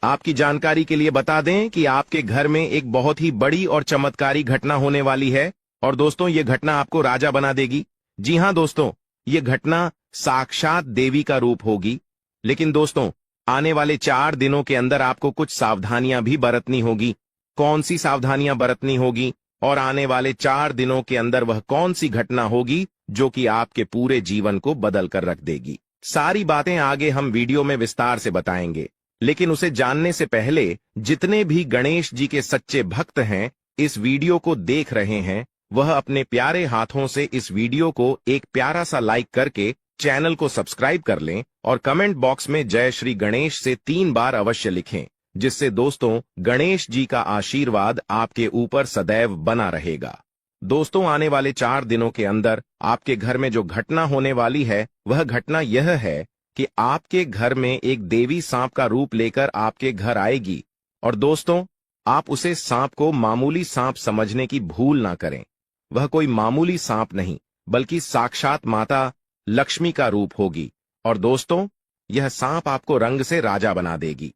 आपकी जानकारी के लिए बता दें कि आपके घर में एक बहुत ही बड़ी और चमत्कारी घटना होने वाली है, और दोस्तों ये घटना आपको राजा बना देगी। जी हां दोस्तों, ये घटना साक्षात देवी का रूप होगी। लेकिन दोस्तों आने वाले 4 दिनों के अंदर आपको कुछ सावधानियां भी बरतनी होगी। कौन सी सावधानियां बरतनी होगी और आने वाले 4 दिनों के अंदर वह कौन सी घटना होगी जो कि आपके पूरे जीवन को बदल कर रख देगी, सारी बातें आगे हम वीडियो में विस्तार से बताएंगे। लेकिन उसे जानने से पहले जितने भी गणेश जी के सच्चे भक्त हैं इस वीडियो को देख रहे हैं, वह अपने प्यारे हाथों से इस वीडियो को एक प्यारा सा लाइक करके चैनल को सब्सक्राइब कर लें, और कमेंट बॉक्स में जय श्री गणेश से 3 बार अवश्य लिखें, जिससे दोस्तों गणेश जी का आशीर्वाद आपके ऊपर सदैव बना रहेगा। दोस्तों आने वाले 4 दिनों के अंदर आपके घर में जो घटना होने वाली है वह घटना यह है कि आपके घर में एक देवी सांप का रूप लेकर आपके घर आएगी, और दोस्तों आप उसे सांप को मामूली सांप समझने की भूल ना करें। वह कोई मामूली सांप नहीं बल्कि साक्षात माता लक्ष्मी का रूप होगी, और दोस्तों यह सांप आपको रंग से राजा बना देगी।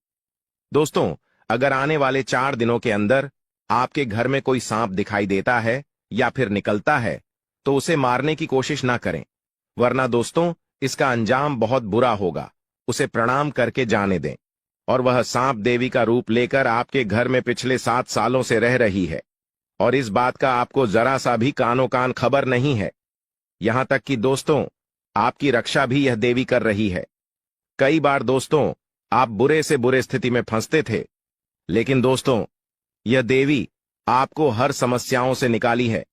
दोस्तों अगर आने वाले 4 दिनों के अंदर आपके घर में कोई सांप दिखाई देता है या फिर निकलता है तो उसे मारने की कोशिश ना करें, वरना दोस्तों इसका अंजाम बहुत बुरा होगा। उसे प्रणाम करके जाने दें। और वह सांप देवी का रूप लेकर आपके घर में पिछले 7 सालों से रह रही है, और इस बात का आपको जरा सा भी कानो कान खबर नहीं है। यहां तक कि दोस्तों आपकी रक्षा भी यह देवी कर रही है। कई बार दोस्तों आप बुरे से बुरे स्थिति में फंसते थे, लेकिन दोस्तों यह देवी आपको हर समस्याओं से निकाली है।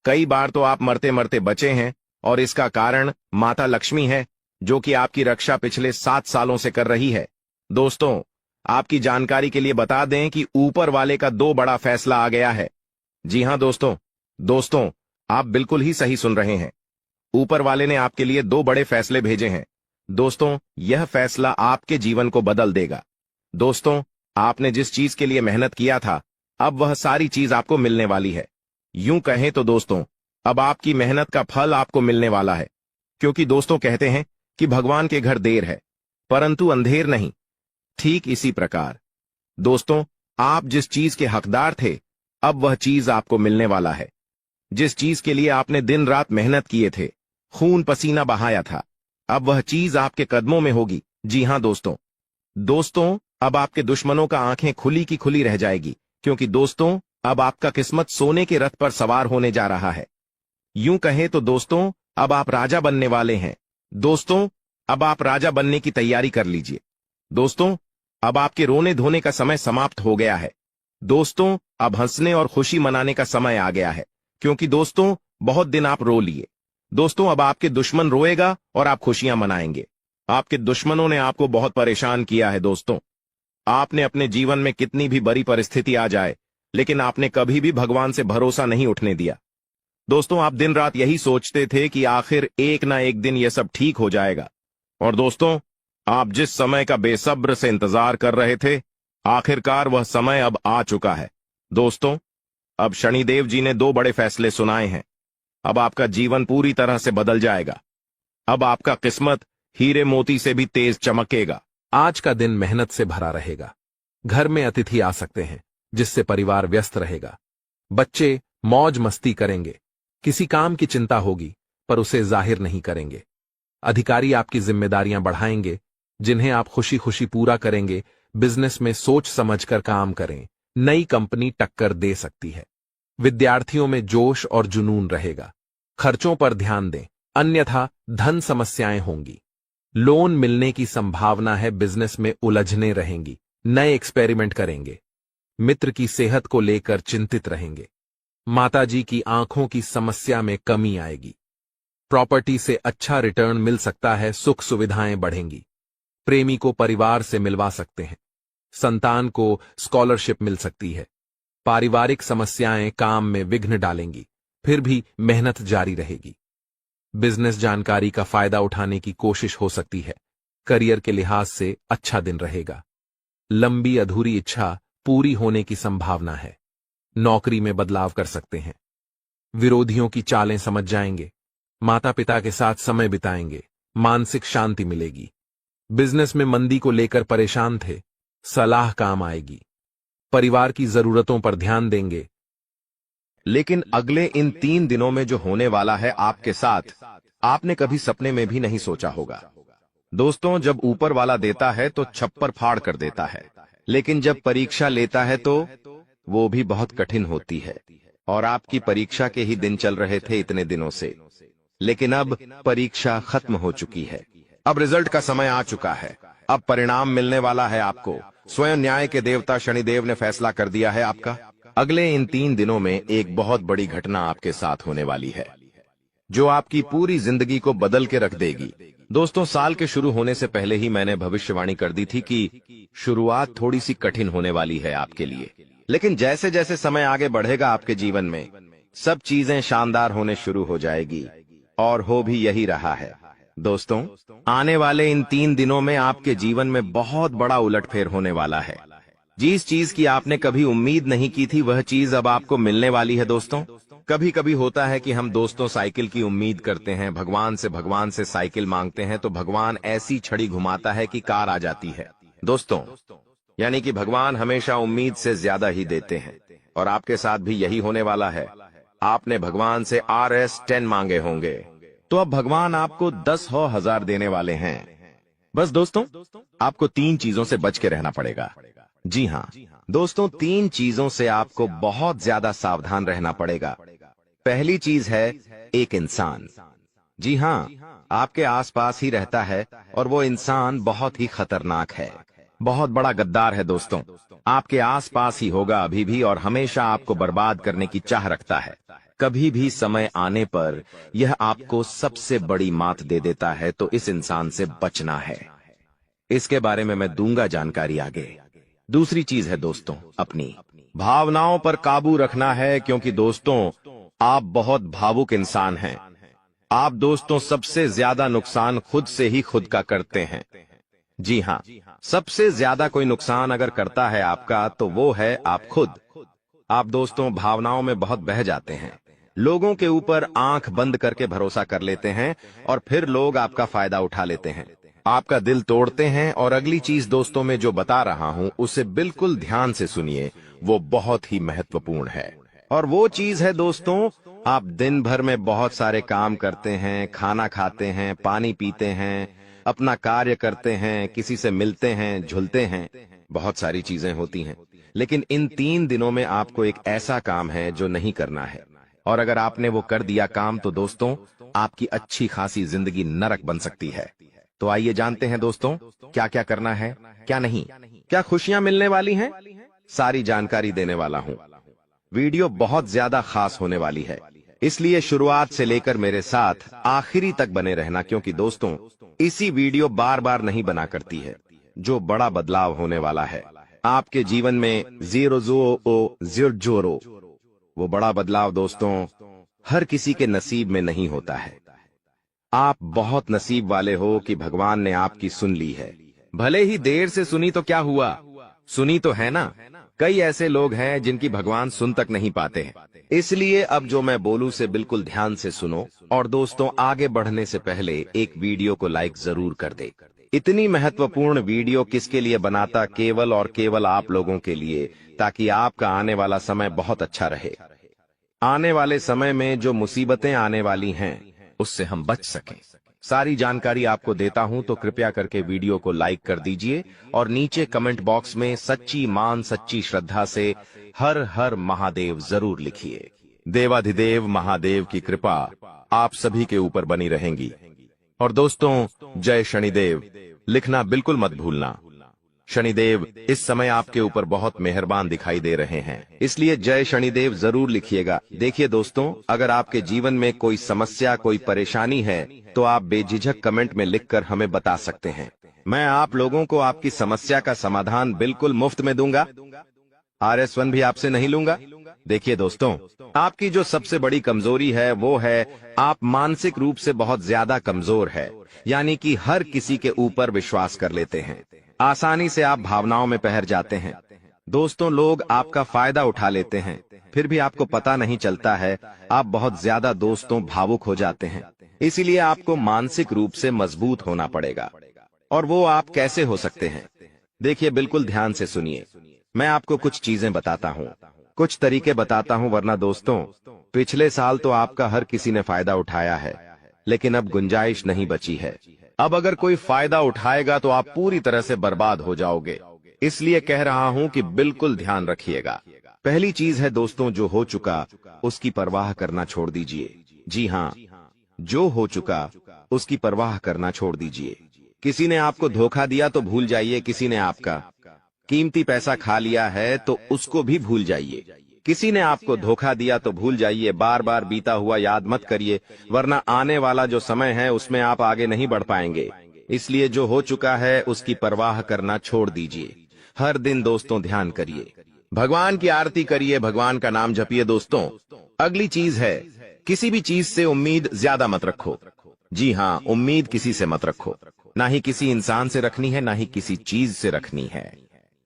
कई बार तो आप मरते मरते बचे हैं, और इसका कारण माता लक्ष्मी है जो कि आपकी रक्षा पिछले 7 सालों से कर रही है। दोस्तों आपकी जानकारी के लिए बता दें कि ऊपर वाले का 2 बड़ा फैसला आ गया है। जी हां दोस्तों आप बिल्कुल ही सही सुन रहे हैं। ऊपर वाले ने आपके लिए 2 बड़े फैसले भेजे हैं। दोस्तों यह फैसला आपके जीवन को बदल देगा। दोस्तों आपने जिस चीज के लिए मेहनत किया था अब वह सारी चीज आपको मिलने वाली है। यूं कहें तो दोस्तों अब आपकी मेहनत का फल आपको मिलने वाला है, क्योंकि दोस्तों कहते हैं कि भगवान के घर देर है परंतु अंधेर नहीं। ठीक इसी प्रकार दोस्तों आप जिस चीज के हकदार थे अब वह चीज आपको मिलने वाला है। जिस चीज के लिए आपने दिन रात मेहनत किए थे, खून पसीना बहाया था, अब वह चीज आपके कदमों में होगी। जी हां दोस्तों अब आपके दुश्मनों का आंखें खुली की खुली रह जाएगी, क्योंकि दोस्तों अब आपका किस्मत सोने के रथ पर सवार होने जा रहा है। यूं कहें तो दोस्तों अब आप राजा बनने वाले हैं। दोस्तों अब आप राजा बनने की तैयारी कर लीजिए। दोस्तों अब आपके रोने धोने का समय समाप्त हो गया है। दोस्तों अब हंसने और खुशी मनाने का समय आ गया है, क्योंकि दोस्तों बहुत दिन आप रो लिए। दोस्तों अब आपके दुश्मन रोएगा और आप खुशियां मनाएंगे। आपके दुश्मनों ने आपको बहुत परेशान किया है। दोस्तों आपने अपने जीवन में कितनी भी बड़ी परिस्थिति आ जाए, लेकिन आपने कभी भी भगवान से भरोसा नहीं उठने दिया। दोस्तों आप दिन रात यही सोचते थे कि आखिर एक ना एक दिन यह सब ठीक हो जाएगा, और दोस्तों आप जिस समय का बेसब्र से इंतजार कर रहे थे आखिरकार वह समय अब आ चुका है। दोस्तों अब शनिदेव जी ने 2 बड़े फैसले सुनाए हैं। अब आपका जीवन पूरी तरह से बदल जाएगा। अब आपका किस्मत हीरे मोती से भी तेज चमकेगा। आज का दिन मेहनत से भरा रहेगा। घर में अतिथि आ सकते हैं, जिससे परिवार व्यस्त रहेगा। बच्चे मौज मस्ती करेंगे। किसी काम की चिंता होगी पर उसे जाहिर नहीं करेंगे। अधिकारी आपकी जिम्मेदारियां बढ़ाएंगे, जिन्हें आप खुशी खुशी पूरा करेंगे। बिजनेस में सोच समझकर काम करें, नई कंपनी टक्कर दे सकती है। विद्यार्थियों में जोश और जुनून रहेगा। खर्चों पर ध्यान दें, अन्यथा धन समस्याएं होंगी। लोन मिलने की संभावना है। बिजनेस में उलझने रहेंगी। नए एक्सपेरिमेंट करेंगे। मित्र की सेहत को लेकर चिंतित रहेंगे। माताजी की आंखों की समस्या में कमी आएगी। प्रॉपर्टी से अच्छा रिटर्न मिल सकता है। सुख सुविधाएं बढ़ेंगी। प्रेमी को परिवार से मिलवा सकते हैं। संतान को स्कॉलरशिप मिल सकती है। पारिवारिक समस्याएं काम में विघ्न डालेंगी, फिर भी मेहनत जारी रहेगी। बिजनेस जानकारी का फायदा उठाने की कोशिश हो सकती है। करियर के लिहाज से अच्छा दिन रहेगा। लंबी अधूरी इच्छा पूरी होने की संभावना है। नौकरी में बदलाव कर सकते हैं। विरोधियों की चालें समझ जाएंगे। माता पिता के साथ समय बिताएंगे। मानसिक शांति मिलेगी। बिजनेस में मंदी को लेकर परेशान थे, सलाह काम आएगी। परिवार की जरूरतों पर ध्यान देंगे। लेकिन अगले इन 3 दिनों में जो होने वाला है आपके साथ, आपने कभी सपने में भी नहीं सोचा होगा। दोस्तों, जब ऊपर वाला देता है तो छप्पर फाड़ कर देता है, लेकिन जब परीक्षा लेता है तो वो भी बहुत कठिन होती है। और आपकी परीक्षा के ही दिन चल रहे थे इतने दिनों से, लेकिन अब परीक्षा खत्म हो चुकी है। अब रिजल्ट का समय आ चुका है। अब परिणाम मिलने वाला है आपको। स्वयं न्याय के देवता शनिदेव ने फैसला कर दिया है आपका। अगले इन 3 दिनों में एक बहुत बड़ी घटना आपके साथ होने वाली है, जो आपकी पूरी जिंदगी को बदल के रख देगी। दोस्तों, साल के शुरू होने से पहले ही मैंने भविष्यवाणी कर दी थी कि शुरुआत थोड़ी सी कठिन होने वाली है आपके लिए, लेकिन जैसे जैसे समय आगे बढ़ेगा आपके जीवन में सब चीजें शानदार होने शुरू हो जाएगी, और हो भी यही रहा है। दोस्तों, आने वाले इन 3 दिनों में आपके जीवन में बहुत बड़ा उलटफेर होने वाला है। जिस चीज की आपने कभी उम्मीद नहीं की थी वह चीज अब आपको मिलने वाली है। दोस्तों, कभी कभी होता है कि हम दोस्तों साइकिल की उम्मीद करते हैं, भगवान से साइकिल मांगते हैं तो भगवान ऐसी छड़ी घुमाता है कि कार आ जाती है। दोस्तों, यानी कि भगवान हमेशा उम्मीद से ज्यादा ही देते हैं, और आपके साथ भी यही होने वाला है। आपने भगवान से RS10 मांगे होंगे, तो अब भगवान आपको 10,000 देने वाले हैं। बस दोस्तों, आपको 3 चीजों से बच के रहना पड़ेगा। जी हाँ दोस्तों, 3 चीजों से आपको बहुत ज्यादा सावधान रहना पड़ेगा। पहली चीज है एक इंसान। जी हाँ, आपके आसपास ही रहता है और वो इंसान बहुत ही खतरनाक है, बहुत बड़ा गद्दार है। दोस्तों, आपके आसपास ही होगा अभी भी और हमेशा आपको बर्बाद करने की चाह रखता है। कभी भी समय आने पर यह आपको सबसे बड़ी मात दे देता है, तो इस इंसान से बचना है। इसके बारे में मैं दूंगा जानकारी आगे। दूसरी चीज है दोस्तों, अपनी भावनाओं पर काबू रखना है, क्योंकि दोस्तों आप बहुत भावुक इंसान हैं। आप दोस्तों सबसे ज्यादा नुकसान खुद से ही खुद का करते हैं। जी हाँ, सबसे ज्यादा कोई नुकसान अगर करता है आपका तो वो है आप खुद। आप दोस्तों भावनाओं में बहुत बह जाते हैं। लोगों के ऊपर आंख बंद करके भरोसा कर लेते हैं और फिर लोग आपका फायदा उठा लेते हैं, आपका दिल तोड़ते हैं। और अगली चीज दोस्तों मैं जो बता रहा हूं उसे बिल्कुल ध्यान से सुनिए, वो बहुत ही महत्वपूर्ण है। और वो चीज है दोस्तों, आप दिन भर में बहुत सारे काम करते हैं, खाना खाते हैं, पानी पीते हैं, अपना कार्य करते हैं, किसी से मिलते हैं, झुलते हैं, बहुत सारी चीजें होती हैं, लेकिन इन 3 दिनों में आपको एक ऐसा काम है जो नहीं करना है। और अगर आपने वो कर दिया काम तो दोस्तों आपकी अच्छी खासी जिंदगी नरक बन सकती है। तो आइए जानते हैं दोस्तों क्या क्या करना है, क्या नहीं, क्या खुशियां मिलने वाली हैं, सारी जानकारी देने वाला हूं। वीडियो बहुत ज्यादा खास होने वाली है, इसलिए शुरुआत से लेकर मेरे साथ आखिरी तक बने रहना, क्योंकि दोस्तों इसी वीडियो बार बार नहीं बना करती है। जो बड़ा बदलाव होने वाला है आपके जीवन में, जीरो, वो बड़ा बदलाव दोस्तों हर किसी के नसीब में नहीं होता है। आप बहुत नसीब वाले हो कि भगवान ने आपकी सुन ली है। भले ही देर से सुनी तो क्या हुआ, सुनी तो है ना। कई ऐसे लोग हैं जिनकी भगवान सुन तक नहीं पाते हैं। इसलिए अब जो मैं बोलूं से बिल्कुल ध्यान से सुनो। और दोस्तों आगे बढ़ने से पहले एक वीडियो को लाइक जरूर कर दे। इतनी महत्वपूर्ण वीडियो किसके लिए बनाता, केवल और केवल आप लोगों के लिए, ताकि आपका आने वाला समय बहुत अच्छा रहे। आने वाले समय में जो मुसीबतें आने वाली हैं उससे हम बच सकें। सारी जानकारी आपको देता हूं, तो कृपया करके वीडियो को लाइक कर दीजिए और नीचे कमेंट बॉक्स में सच्ची मान सच्ची श्रद्धा से हर हर महादेव जरूर लिखिए। देवाधिदेव महादेव की कृपा आप सभी के ऊपर बनी रहेंगी। और दोस्तों, जय शनिदेव लिखना बिल्कुल मत भूलना। शनिदेव इस समय आपके ऊपर बहुत मेहरबान दिखाई दे रहे हैं, इसलिए जय शनिदेव जरूर लिखिएगा। देखिए दोस्तों, अगर आपके जीवन में कोई समस्या, कोई परेशानी है, तो आप बेझिझक कमेंट में लिखकर हमें बता सकते हैं। मैं आप लोगों को आपकी समस्या का समाधान बिल्कुल मुफ्त में दूंगा। RS1 भी आपसे नहीं लूंगा। देखिए दोस्तों, आपकी जो सबसे बड़ी कमजोरी है वो है आप मानसिक रूप से बहुत ज्यादा कमजोर है, यानी कि हर किसी के ऊपर विश्वास कर लेते हैं, आसानी से आप भावनाओं में बहर जाते हैं। दोस्तों, लोग आपका फायदा उठा लेते हैं, फिर भी आपको पता नहीं चलता है। आप बहुत ज्यादा दोस्तों भावुक हो जाते हैं, इसीलिए आपको मानसिक रूप से मजबूत होना पड़ेगा। और वो आप कैसे हो सकते हैं? देखिए, बिल्कुल ध्यान से सुनिए। मैं आपको कुछ चीजें बताता हूँ, कुछ तरीके बताता हूँ, वरना दोस्तों पिछले साल तो आपका हर किसी ने फायदा उठाया है, लेकिन अब गुंजाइश नहीं बची है। अब अगर कोई फायदा उठाएगा तो आप पूरी तरह से बर्बाद हो जाओगे। इसलिए कह रहा हूं कि बिल्कुल ध्यान रखिएगा। पहली चीज है दोस्तों, जो हो चुका उसकी परवाह करना छोड़ दीजिए। जी हाँ, जो हो चुका उसकी परवाह करना छोड़ दीजिए। किसी ने आपको धोखा दिया तो भूल जाइए, किसी ने आपका कीमती पैसा खा लिया है तो उसको भी भूल जाइए। किसी ने आपको धोखा दिया तो भूल जाइए, बार बार बीता हुआ याद मत करिए, वरना आने वाला जो समय है उसमें आप आगे नहीं बढ़ पाएंगे। इसलिए जो हो चुका है उसकी परवाह करना छोड़ दीजिए। हर दिन दोस्तों ध्यान करिए, भगवान की आरती करिए, भगवान का नाम जपिए। दोस्तों, अगली चीज है, किसी भी चीज से उम्मीद ज्यादा मत रखो। जी हाँ, उम्मीद किसी से मत रखो। ना ही किसी इंसान से रखनी है, ना ही किसी चीज से रखनी है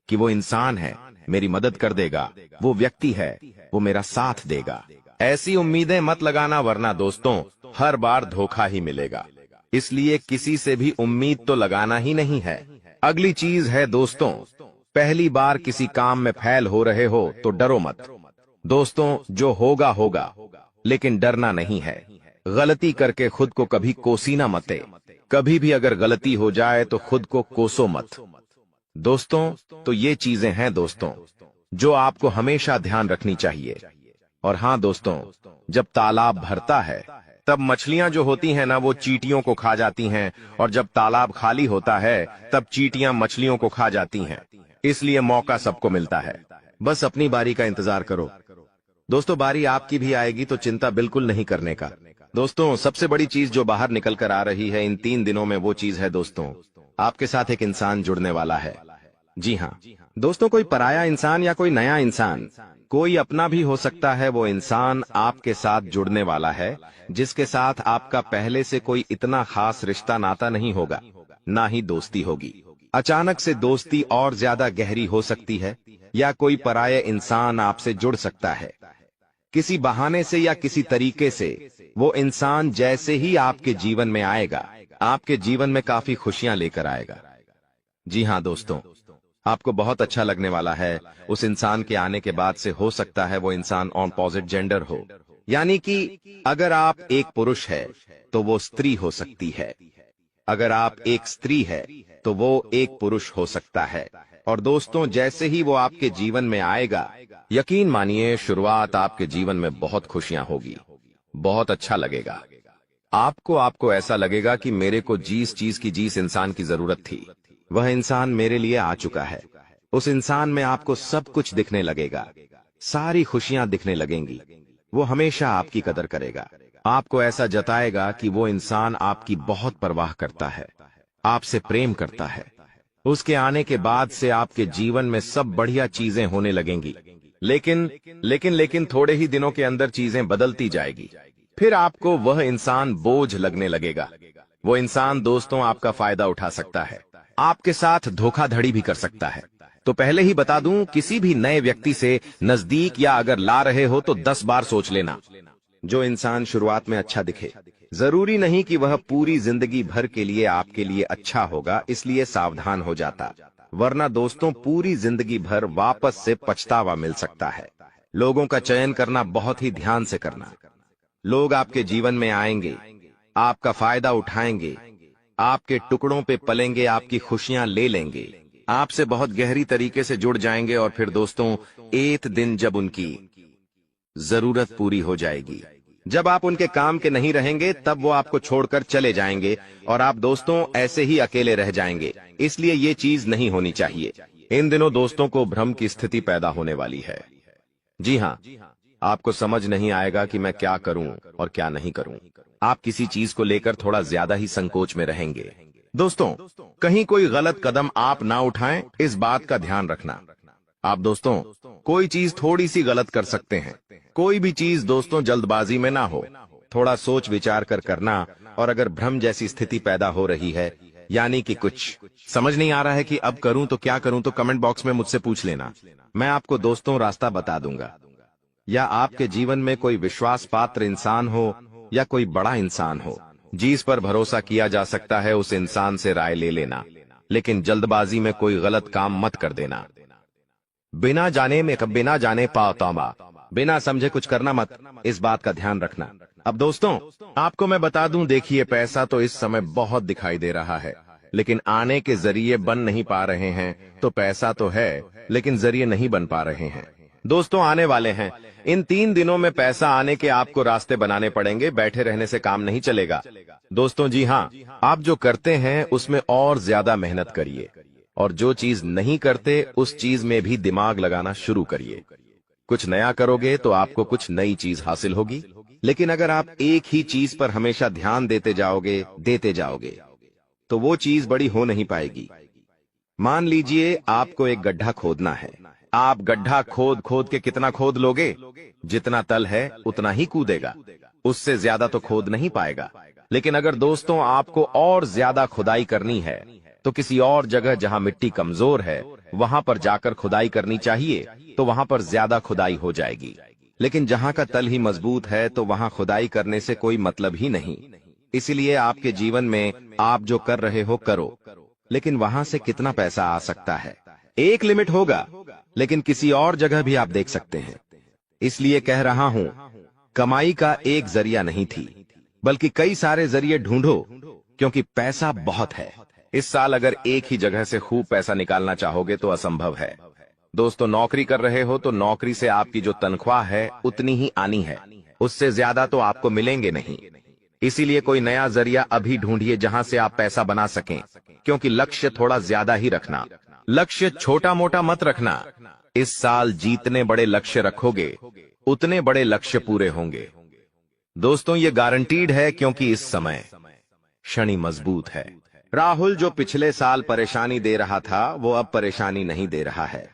कि वो इंसान है मेरी मदद कर देगा, वो व्यक्ति है वो मेरा साथ देगा। ऐसी उम्मीदें मत लगाना, वरना दोस्तों हर बार धोखा ही मिलेगा। इसलिए किसी से भी उम्मीद तो लगाना ही नहीं है। अगली चीज है दोस्तों, पहली बार किसी काम में फेल हो रहे हो तो डरो मत। दोस्तों, जो होगा होगा, लेकिन डरना नहीं है। गलती करके खुद को कभी कोसीना मते। कभी भी अगर गलती हो जाए तो खुद को कोसो मत। दोस्तों, तो ये चीजें हैं दोस्तों जो आपको हमेशा ध्यान रखनी चाहिए। और हाँ दोस्तों, जब तालाब भरता है तब मछलियां जो होती हैं ना, वो चींटियों को खा जाती हैं, और जब तालाब खाली होता है तब चींटियां मछलियों को खा जाती हैं। इसलिए मौका सबको मिलता है, बस अपनी बारी का इंतजार करो। दोस्तों, बारी आपकी भी आएगी, तो चिंता बिल्कुल नहीं करने का। दोस्तों, सबसे बड़ी चीज जो बाहर निकल कर आ रही है इन 3 दिनों में, वो चीज है दोस्तों, आपके साथ एक इंसान जुड़ने वाला है। जी हाँ दोस्तों, कोई पराया इंसान या कोई नया इंसान, कोई अपना भी हो सकता है। वो इंसान आपके साथ जुड़ने वाला है, जिसके साथ आपका पहले से कोई इतना खास रिश्ता नाता नहीं होगा, ना ही दोस्ती होगी। अचानक से दोस्ती और ज्यादा गहरी हो सकती है, या कोई पराया इंसान आपसे जुड़ सकता है किसी बहाने से या किसी तरीके से। वो इंसान जैसे ही आपके जीवन में आएगा, आपके जीवन में काफी खुशियां लेकर आएगा। जी हाँ दोस्तों, आपको बहुत अच्छा लगने वाला है। उस इंसान के आने के बाद से हो सकता है वो इंसान ऑपोजिट जेंडर हो, यानी कि अगर आप एक पुरुष है तो वो स्त्री हो सकती है, अगर आप एक स्त्री है तो वो एक पुरुष हो सकता है। और दोस्तों, जैसे ही वो आपके जीवन में आएगा, यकीन मानिए शुरुआत आपके जीवन में बहुत खुशियां होगी, बहुत अच्छा लगेगा। आपको ऐसा लगेगा कि मेरे को जिस चीज की जिस इंसान की जरूरत थी, वह इंसान मेरे लिए आ चुका है। उस इंसान में आपको सब कुछ दिखने लगेगा, सारी खुशियां दिखने लगेंगी। वो हमेशा आपकी कदर करेगा, आपको ऐसा जताएगा कि वो इंसान आपकी बहुत परवाह करता है, आपसे प्रेम करता है। उसके आने के बाद से आपके जीवन में सब बढ़िया चीजें होने लगेंगी। लेकिन थोड़े ही दिनों के अंदर चीजें बदलती जाएगी। फिर आपको वह इंसान बोझ लगने लगेगा। वो इंसान दोस्तों आपका फायदा उठा सकता है, आपके साथ धोखाधड़ी भी कर सकता है। तो पहले ही बता दूं, किसी भी नए व्यक्ति से नजदीक या अगर ला रहे हो तो 10 बार सोच लेना। जो इंसान शुरुआत में अच्छा दिखे, जरूरी नहीं कि वह पूरी जिंदगी भर के लिए आपके लिए अच्छा होगा, इसलिए सावधान हो जाता, वरना दोस्तों पूरी जिंदगी भर वापस से पछतावा मिल सकता है। लोगों का चयन करना बहुत ही ध्यान से करना। लोग आपके जीवन में आएंगे, आपका फायदा उठाएंगे, आपके टुकड़ों पे पलेंगे, आपकी खुशियां ले लेंगे, आपसे बहुत गहरी तरीके से जुड़ जाएंगे। और फिर दोस्तों, एक दिन जब उनकी जरूरत पूरी हो जाएगी, जब आप उनके काम के नहीं रहेंगे तब वो आपको छोड़कर चले जाएंगे और आप दोस्तों ऐसे ही अकेले रह जाएंगे। इसलिए ये चीज नहीं होनी चाहिए। इन दिनों दोस्तों को भ्रम की स्थिति पैदा होने वाली है। जी हाँ, आपको समझ नहीं आएगा कि मैं क्या करूं और क्या नहीं करूं। आप किसी चीज को लेकर थोड़ा ज्यादा ही संकोच में रहेंगे। दोस्तों, कहीं कोई गलत कदम आप ना उठाएं, इस बात का ध्यान रखना। आप दोस्तों कोई चीज थोड़ी सी गलत कर सकते हैं। कोई भी चीज दोस्तों जल्दबाजी में ना हो, थोड़ा सोच विचार कर करना। और अगर भ्रम जैसी स्थिति पैदा हो रही है, यानी कि कुछ समझ नहीं आ रहा है कि अब करूं तो क्या करूं, तो कमेंट बॉक्स में मुझसे पूछ लेना। मैं आपको दोस्तों रास्ता बता दूंगा। या आपके जीवन में कोई विश्वास पात्र इंसान हो या कोई बड़ा इंसान हो जिस पर भरोसा किया जा सकता है, उस इंसान से राय ले लेना, लेकिन जल्दबाजी में कोई गलत काम मत कर देना। बिना जाने पाओ तौबा, बिना समझे कुछ करना मत, इस बात का ध्यान रखना। अब दोस्तों आपको मैं बता दूं, देखिए पैसा तो इस समय बहुत दिखाई दे रहा है, लेकिन आने के जरिए बन नहीं पा रहे हैं। तो पैसा तो है लेकिन जरिए नहीं बन पा रहे हैं। दोस्तों आने वाले हैं, इन 3 दिनों में पैसा आने के आपको रास्ते बनाने पड़ेंगे। बैठे रहने से काम नहीं चलेगा। दोस्तों जी हाँ, आप जो करते हैं उसमें और ज्यादा मेहनत करिए, और जो चीज नहीं करते उस चीज में भी दिमाग लगाना शुरू करिए। कुछ नया करोगे तो आपको कुछ नई चीज हासिल होगी। लेकिन अगर आप एक ही चीज पर हमेशा ध्यान देते जाओगे तो वो चीज बड़ी हो नहीं पाएगी। मान लीजिए आपको एक गड्ढा खोदना है। आप गड्ढा खोद खोद के कितना खोद लोगे? जितना तल है उतना ही कूदेगा, उससे ज्यादा तो खोद नहीं पाएगा। लेकिन अगर दोस्तों आपको और ज्यादा खुदाई करनी है तो किसी और जगह जहां मिट्टी कमजोर है वहां पर जाकर खुदाई करनी चाहिए, तो वहां पर ज्यादा खुदाई हो जाएगी। लेकिन जहां का तल ही मजबूत है तो वहां खुदाई करने से कोई मतलब ही नहीं। इसलिए आपके जीवन में आप जो कर रहे हो करो, लेकिन वहां से कितना पैसा आ सकता है, एक लिमिट होगा। लेकिन किसी और जगह भी आप देख सकते हैं। इसलिए कह रहा हूं, कमाई का एक जरिया नहीं थी, बल्कि कई सारे जरिए ढूंढो, क्योंकि पैसा बहुत है। इस साल अगर एक ही जगह से खूब पैसा निकालना चाहोगे तो असंभव है। दोस्तों नौकरी कर रहे हो तो नौकरी से आपकी जो तनख्वाह है उतनी ही आनी है, उससे ज्यादा तो आपको मिलेंगे नहीं। इसीलिए कोई नया जरिया अभी ढूंढिए जहां से आप पैसा बना सकें, क्योंकि लक्ष्य थोड़ा ज्यादा ही रखना, लक्ष्य छोटा मोटा मत रखना। इस साल जितने बड़े लक्ष्य रखोगे उतने बड़े लक्ष्य पूरे होंगे। दोस्तों ये गारंटीड है, क्योंकि इस समय शनि मजबूत है। राहुल जो पिछले साल परेशानी दे रहा था वो अब परेशानी नहीं दे रहा है।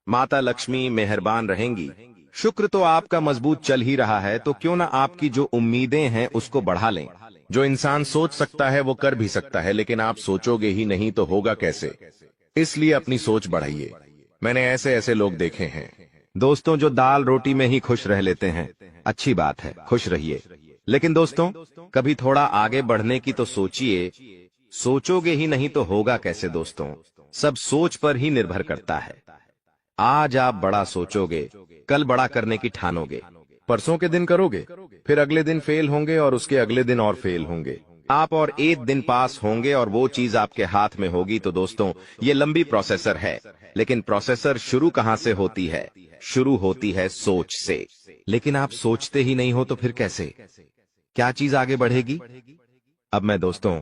माता लक्ष्मी मेहरबान रहेंगी। शुक्र तो आपका मजबूत चल ही रहा है, तो क्यों ना आपकी जो उम्मीदें हैं उसको बढ़ा लें। जो इंसान सोच सकता है वो कर भी सकता है, लेकिन आप सोचोगे ही नहीं तो होगा कैसे? इसलिए अपनी सोच बढ़ाइए। मैंने ऐसे ऐसे लोग देखे हैं दोस्तों जो दाल रोटी में ही खुश रह लेते हैं। अच्छी बात है, खुश रहिए, लेकिन दोस्तों कभी थोड़ा आगे बढ़ने की तो सोचिए। सोचोगे ही नहीं तो होगा कैसे? दोस्तों सब सोच पर ही निर्भर करता है। आज आप बड़ा सोचोगे, कल बड़ा करने की ठानोगे। परसों के दिन करोगे, फिर अगले दिन फेल होंगे और उसके अगले दिन और फेल होंगे। आप और एक दिन पास होंगे और वो चीज आपके हाथ में होगी। तो दोस्तों ये लंबी प्रोसेसर है, लेकिन प्रोसेसर शुरू कहां से होती है? शुरू होती है सोच से। लेकिन आप सोचते ही नहीं हो तो फिर कैसे, क्या चीज आगे बढ़ेगी? अब मैं दोस्तों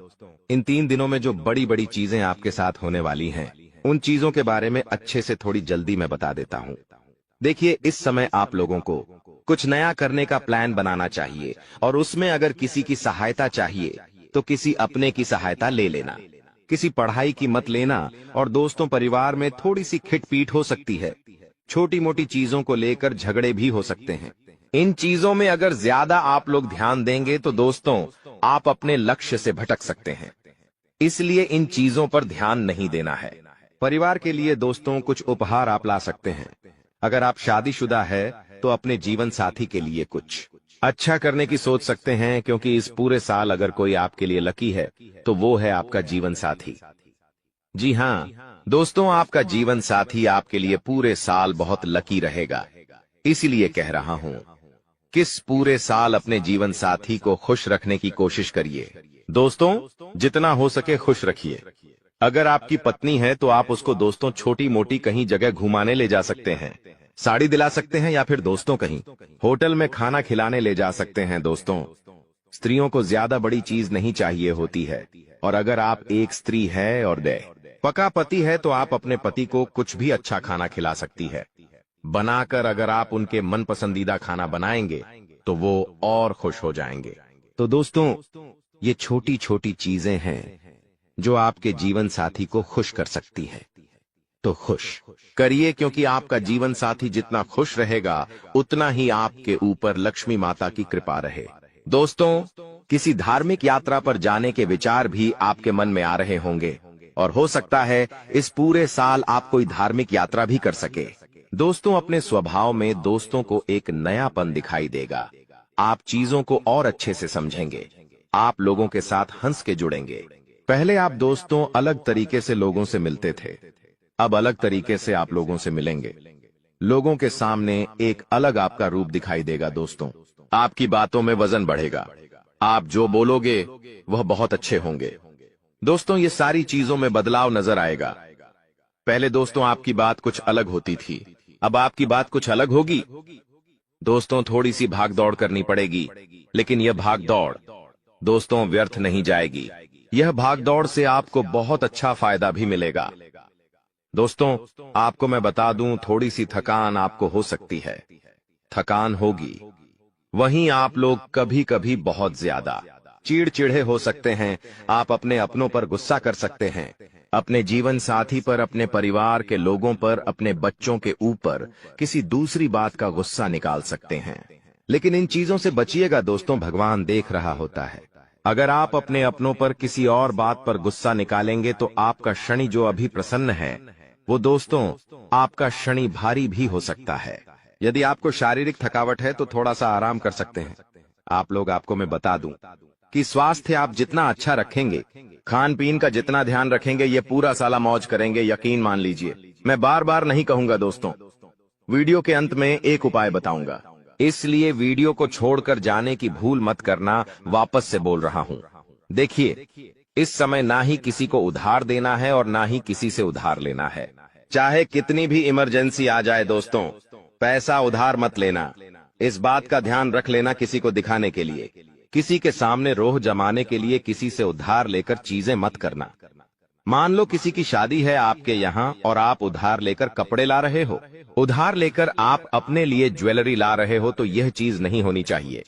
इन 3 दिनों में जो बड़ी बड़ी चीजें आपके साथ होने वाली हैं, उन चीजों के बारे में अच्छे से थोड़ी जल्दी मैं बता देता हूं। देखिए इस समय आप लोगों को कुछ नया करने का प्लान बनाना चाहिए, और उसमें अगर किसी की सहायता चाहिए तो किसी अपने की सहायता ले लेना। किसी पढ़ाई की मत लेना। और दोस्तों परिवार में थोड़ी सी खिटपीट हो सकती है, छोटी मोटी चीजों को लेकर झगड़े भी हो सकते हैं। इन चीजों में अगर ज्यादा आप लोग ध्यान देंगे तो दोस्तों आप अपने लक्ष्य से भटक सकते हैं। इसलिए इन चीजों पर ध्यान नहीं देना है। परिवार के लिए दोस्तों कुछ उपहार आप ला सकते हैं। अगर आप शादीशुदा है तो अपने जीवन साथी के लिए कुछ अच्छा करने की सोच सकते हैं, क्योंकि इस पूरे साल अगर कोई आपके लिए लकी है तो वो है आपका जीवन साथी। जी हाँ दोस्तों, आपका जीवन साथी आपके लिए पूरे साल बहुत लकी रहेगा। इसीलिए कह रहा हूं, किस पूरे साल अपने जीवन साथी को खुश रखने की कोशिश करिए। दोस्तों जितना हो सके खुश रखिए। अगर आपकी पत्नी है तो आप उसको दोस्तों छोटी मोटी कहीं जगह घुमाने ले जा सकते हैं। साड़ी दिला सकते हैं या फिर दोस्तों कहीं होटल में खाना खिलाने ले जा सकते हैं। दोस्तों, स्त्रियों को ज्यादा बड़ी चीज नहीं चाहिए होती है, और अगर आप एक स्त्री है और पका पति है तो आप अपने पति को कुछ भी अच्छा खाना खिला सकती है बनाकर। अगर आप उनके मन पसंदीदा खाना बनाएंगे तो वो और खुश हो जाएंगे। तो दोस्तों, ये छोटी छोटी चीजें हैं जो आपके जीवन साथी को खुश कर सकती है। तो खुश करिए, क्योंकि आपका जीवन साथी जितना खुश रहेगा उतना ही आपके ऊपर लक्ष्मी माता की कृपा रहे। दोस्तों, किसी धार्मिक यात्रा पर जाने के विचार भी आपके मन में आ रहे होंगे, और हो सकता है इस पूरे साल आप कोई धार्मिक यात्रा भी कर सके। दोस्तों, अपने स्वभाव में दोस्तों को एक नयापन दिखाई देगा। आप चीजों को और अच्छे से समझेंगे, आप लोगों के साथ हंस के जुड़ेंगे। पहले आप दोस्तों अलग तरीके से लोगों से मिलते थे, अब अलग तरीके से आप लोगों से मिलेंगे। लोगों के सामने एक अलग आपका रूप दिखाई देगा। दोस्तों, आपकी बातों में वजन बढ़ेगा, आप जो बोलोगे वह बहुत अच्छे होंगे। दोस्तों, ये सारी चीजों में बदलाव नजर आएगा। पहले दोस्तों आपकी बात कुछ अलग होती थी, अब आपकी बात कुछ अलग होगी। दोस्तों, थोड़ी सी भाग दौड़ करनी पड़ेगी, लेकिन यह भाग दौड़ दोस्तों व्यर्थ नहीं जाएगी। यह भाग दौड़ से आपको बहुत अच्छा फायदा भी मिलेगा। दोस्तों, आपको मैं बता दूं, थोड़ी सी थकान आपको हो सकती है, थकान होगी। वहीं आप लोग कभी कभी बहुत ज्यादा चिड़चिड़े हो सकते हैं। आप अपने अपनों पर गुस्सा कर सकते हैं, अपने जीवन साथी पर, अपने परिवार के लोगों पर, अपने बच्चों के ऊपर किसी दूसरी बात का गुस्सा निकाल सकते हैं। लेकिन इन चीजों से बचिएगा दोस्तों, भगवान देख रहा होता है। अगर आप अपने अपनों पर किसी और बात पर गुस्सा निकालेंगे तो आपका शनि जो अभी प्रसन्न है, वो दोस्तों आपका शनि भारी भी हो सकता है। यदि आपको शारीरिक थकावट है तो थोड़ा सा आराम कर सकते हैं। आप लोग, आपको मैं बता दूं कि स्वास्थ्य आप जितना अच्छा रखेंगे, खान पीन का जितना ध्यान रखेंगे, ये पूरा साला मौज करेंगे, यकीन मान लीजिए। मैं बार बार नहीं कहूंगा दोस्तों, वीडियो के अंत में एक उपाय बताऊंगा, इसलिए वीडियो को छोड़कर जाने की भूल मत करना। वापस से बोल रहा हूं, देखिए, इस समय ना ही किसी को उधार देना है और ना ही किसी से उधार लेना है। चाहे कितनी भी इमरजेंसी आ जाए दोस्तों, पैसा उधार मत लेना। इस बात का ध्यान रख लेना, किसी को दिखाने के लिए, किसी के सामने रोह जमाने के लिए किसी से उधार लेकर चीजें मत करना। मान लो किसी की शादी है आपके यहाँ और आप उधार लेकर कपड़े ला रहे हो, उधार लेकर आप अपने लिए ज्वेलरी ला रहे हो, तो यह चीज नहीं होनी चाहिए।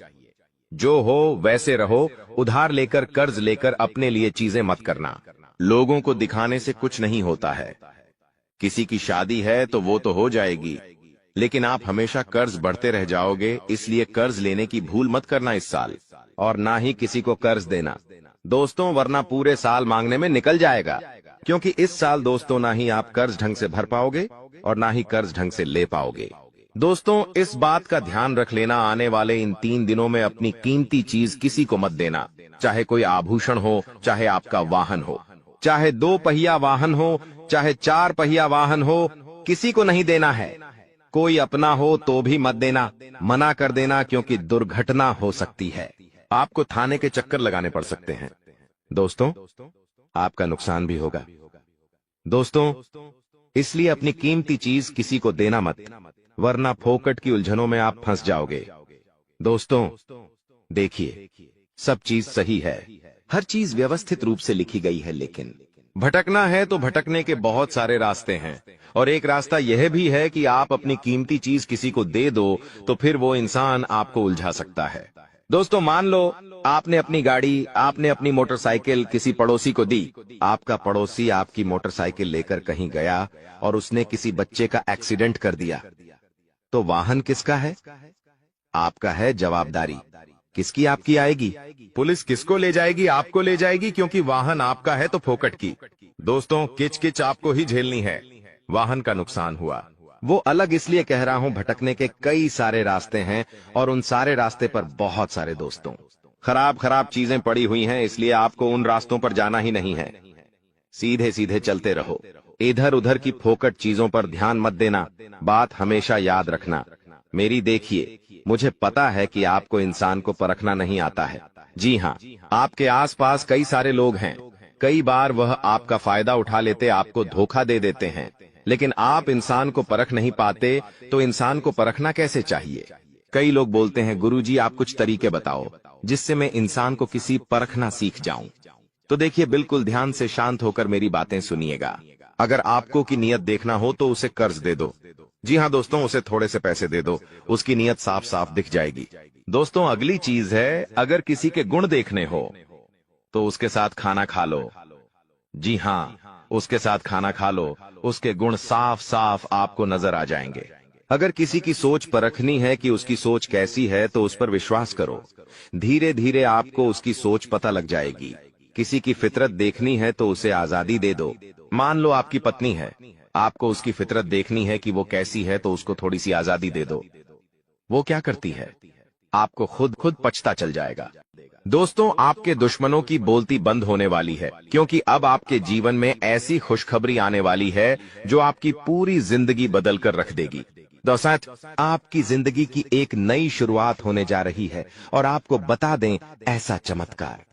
जो हो वैसे रहो, उधार लेकर, कर्ज लेकर अपने लिए चीजें मत करना। लोगों को दिखाने से कुछ नहीं होता है। किसी की शादी है तो वो तो हो जाएगी, लेकिन आप हमेशा कर्ज बढ़ते रह जाओगे, इसलिए कर्ज लेने की भूल मत करना इस साल, और ना ही किसी को कर्ज देना दोस्तों, वरना पूरे साल मांगने में निकल जाएगा। क्योंकि इस साल दोस्तों ना ही आप कर्ज ढंग से भर पाओगे और ना ही कर्ज ढंग से ले पाओगे। दोस्तों, इस बात का ध्यान रख लेना, आने वाले इन 3 दिनों में अपनी कीमती चीज किसी को मत देना। चाहे कोई आभूषण हो, चाहे आपका वाहन हो, चाहे 2 पहिया वाहन हो, चाहे 4 पहिया वाहन हो, किसी को नहीं देना है। कोई अपना हो तो भी मत देना, मना कर देना, क्योंकि दुर्घटना हो सकती है। आपको थाने के चक्कर लगाने पड़ सकते हैं। दोस्तों, आपका नुकसान भी होगा। दोस्तों, इसलिए अपनी कीमती चीज किसी को देना मत, वरना फोकट की उलझनों में आप फंस जाओगे। दोस्तों, देखिए, सब चीज सही है, हर चीज व्यवस्थित रूप से लिखी गई है, लेकिन भटकना है तो भटकने के बहुत सारे रास्ते हैं, और एक रास्ता यह भी है कि आप अपनी कीमती चीज किसी को दे दो तो फिर वो इंसान आपको उलझा सकता है। दोस्तों, मान लो आपने अपनी गाड़ी, आपने अपनी मोटरसाइकिल किसी पड़ोसी को दी। आपका पड़ोसी आपकी मोटरसाइकिल लेकर कहीं गया और उसने किसी बच्चे का एक्सीडेंट कर दिया, तो वाहन किसका है? आपका है। जवाबदारी किसकी आपकी आएगी? पुलिस किसको ले जाएगी? आपको ले जाएगी, क्योंकि वाहन आपका है तो फोकट की। दोस्तों, किच किच आपको ही झेलनी है। वाहन का नुकसान हुआ, वो अलग इसलिए कह रहा हूं, भटकने के कई सारे रास्ते हैं और उन सारे रास्ते पर बहुत सारे दोस्तों खराब खराब चीजें पड़ी हुई हैं, इसलिए आपको उन रास्तों पर जाना ही नहीं है। सीधे सीधे चलते रहो, इधर उधर की फोकट चीजों पर ध्यान मत देना। बात हमेशा याद रखना मेरी। देखिए, मुझे पता है कि आपको इंसान को परखना नहीं आता है। जी हाँ, आपके आसपास कई सारे लोग हैं, कई बार वह आपका फायदा उठा लेते, आपको धोखा दे देते हैं, लेकिन आप इंसान को परख नहीं पाते तो इंसान को परखना कैसे चाहिए? कई लोग बोलते हैं गुरुजी आप कुछ तरीके बताओ जिससे मैं इंसान को किसी परखना सीख जाऊं। तो देखिए, बिल्कुल ध्यान से शांत होकर मेरी बातें सुनिएगा। अगर आपको की नियत देखना हो तो उसे कर्ज दे दो। जी हाँ दोस्तों, उसे थोड़े से पैसे दे दो, उसकी नियत साफ साफ दिख जाएगी। दोस्तों अगली चीज है, अगर किसी के गुण देखने हो तो उसके साथ खाना खा लो। जी हाँ, उसके साथ खाना खा लो, उसके गुण साफ साफ आपको नजर आ जाएंगे। अगर किसी की सोच परखनी है कि उसकी सोच कैसी है तो उस पर विश्वास करो, धीरे धीरे आपको उसकी सोच पता लग जाएगी। किसी की फितरत देखनी है तो उसे आजादी दे दो। मान लो आपकी पत्नी है, आपको उसकी फितरत देखनी है कि वो कैसी है तो उसको थोड़ी सी आजादी दे दो। वो क्या करती है आपको खुद पछता चल जाएगा। दोस्तों आपके दुश्मनों की बोलती बंद होने वाली है, क्योंकि अब आपके जीवन में ऐसी खुशखबरी आने वाली है जो आपकी पूरी जिंदगी बदल कर रख देगी। दोस्तों आपकी जिंदगी की एक नई शुरुआत होने जा रही है और आपको बता दें ऐसा चमत्कार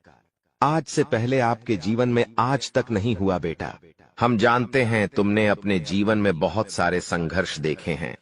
आज से पहले आपके जीवन में आज तक नहीं हुआ बेटा। हम जानते हैं तुमने अपने जीवन में बहुत सारे संघर्ष देखे हैं,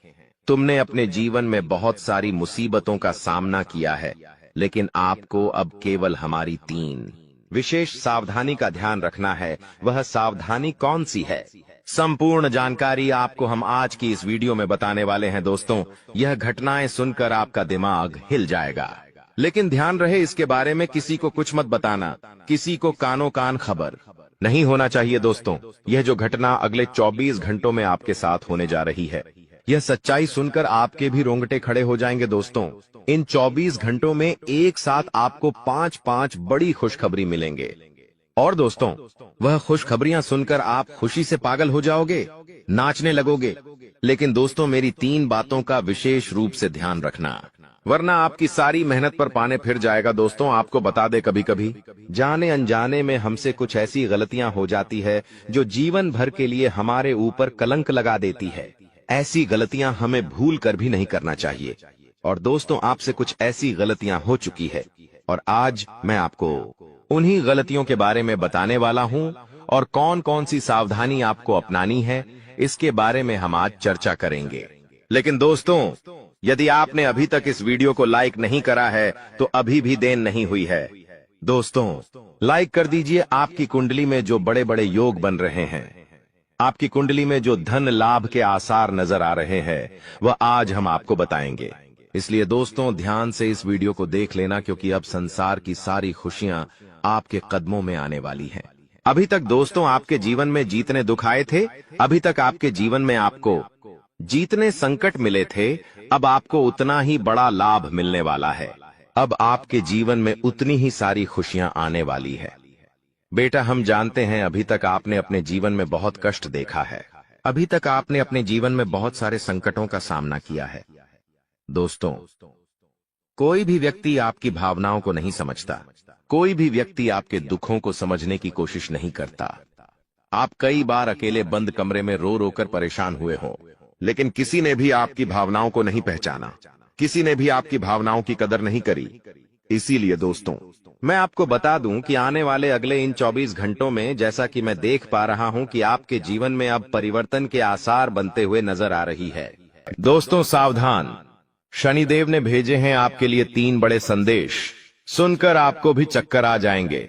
तुमने अपने जीवन में बहुत सारी मुसीबतों का सामना किया है, लेकिन आपको अब केवल हमारी 3 विशेष सावधानी का ध्यान रखना है। वह सावधानी कौन सी है? संपूर्ण जानकारी आपको हम आज की इस वीडियो में बताने वाले हैं। दोस्तों यह घटनाएं सुनकर आपका दिमाग हिल जाएगा, लेकिन ध्यान रहे इसके बारे में किसी को कुछ मत बताना, किसी को कानो कान खबर नहीं होना चाहिए। दोस्तों यह जो घटना अगले 24 घंटों में आपके साथ होने जा रही है, यह सच्चाई सुनकर आपके भी रोंगटे खड़े हो जाएंगे। दोस्तों इन 24 घंटों में एक साथ आपको 5 बड़ी खुशखबरी मिलेंगे, और दोस्तों वह खुशखबरियां सुनकर आप खुशी से पागल हो जाओगे, नाचने लगोगे। लेकिन दोस्तों मेरी 3 बातों का विशेष रूप से ध्यान रखना, वरना आपकी सारी मेहनत पर पानी फिर जाएगा। दोस्तों आपको बता दे, कभी कभी जाने अनजाने में हमसे कुछ ऐसी गलतियां हो जाती है जो जीवन भर के लिए हमारे ऊपर कलंक लगा देती है। ऐसी गलतियां हमें भूल कर भी नहीं करना चाहिए। और दोस्तों आपसे कुछ ऐसी गलतियां हो चुकी है और आज मैं आपको उन्हीं गलतियों के बारे में बताने वाला हूं, और कौन कौन सी सावधानी आपको अपनानी है इसके बारे में हम आज चर्चा करेंगे। लेकिन दोस्तों यदि आपने अभी तक इस वीडियो को लाइक नहीं करा है तो अभी भी देर नहीं हुई है। दोस्तों लाइक कर दीजिए। आपकी कुंडली में जो बड़े बड़े योग बन रहे हैं, आपकी कुंडली में जो धन लाभ के आसार नजर आ रहे हैं, वह आज हम आपको बताएंगे। इसलिए दोस्तों ध्यान से इस वीडियो को देख लेना, क्योंकि अब संसार की सारी खुशियां आपके कदमों में आने वाली हैं। अभी तक दोस्तों आपके जीवन में जीतने दुख आए थे, अभी तक आपके जीवन में आपको जीतने संकट मिले थे, अब आपको उतना ही बड़ा लाभ मिलने वाला है। अब आपके जीवन में उतनी ही सारी खुशियां आने वाली है। बेटा हम जानते हैं अभी तक आपने अपने जीवन में बहुत कष्ट देखा है, अभी तक आपने अपने जीवन में बहुत सारे संकटों का सामना किया है। दोस्तों कोई भी व्यक्ति आपकी भावनाओं को नहीं समझता, कोई भी व्यक्ति आपके दुखों को समझने की कोशिश नहीं करता। आप कई बार अकेले बंद कमरे में रो रो कर परेशान हुए हो, लेकिन किसी ने भी आपकी भावनाओं को नहीं पहचाना, किसी ने भी आपकी भावनाओं की कदर नहीं करी। इसीलिए दोस्तों मैं आपको बता दूं कि आने वाले अगले इन 24 घंटों में, जैसा कि मैं देख पा रहा हूं कि आपके जीवन में अब परिवर्तन के आसार बनते हुए नजर आ रही है। दोस्तों सावधान, शनिदेव ने भेजे हैं आपके लिए 3 बड़े संदेश। सुनकर आपको भी चक्कर आ जाएंगे,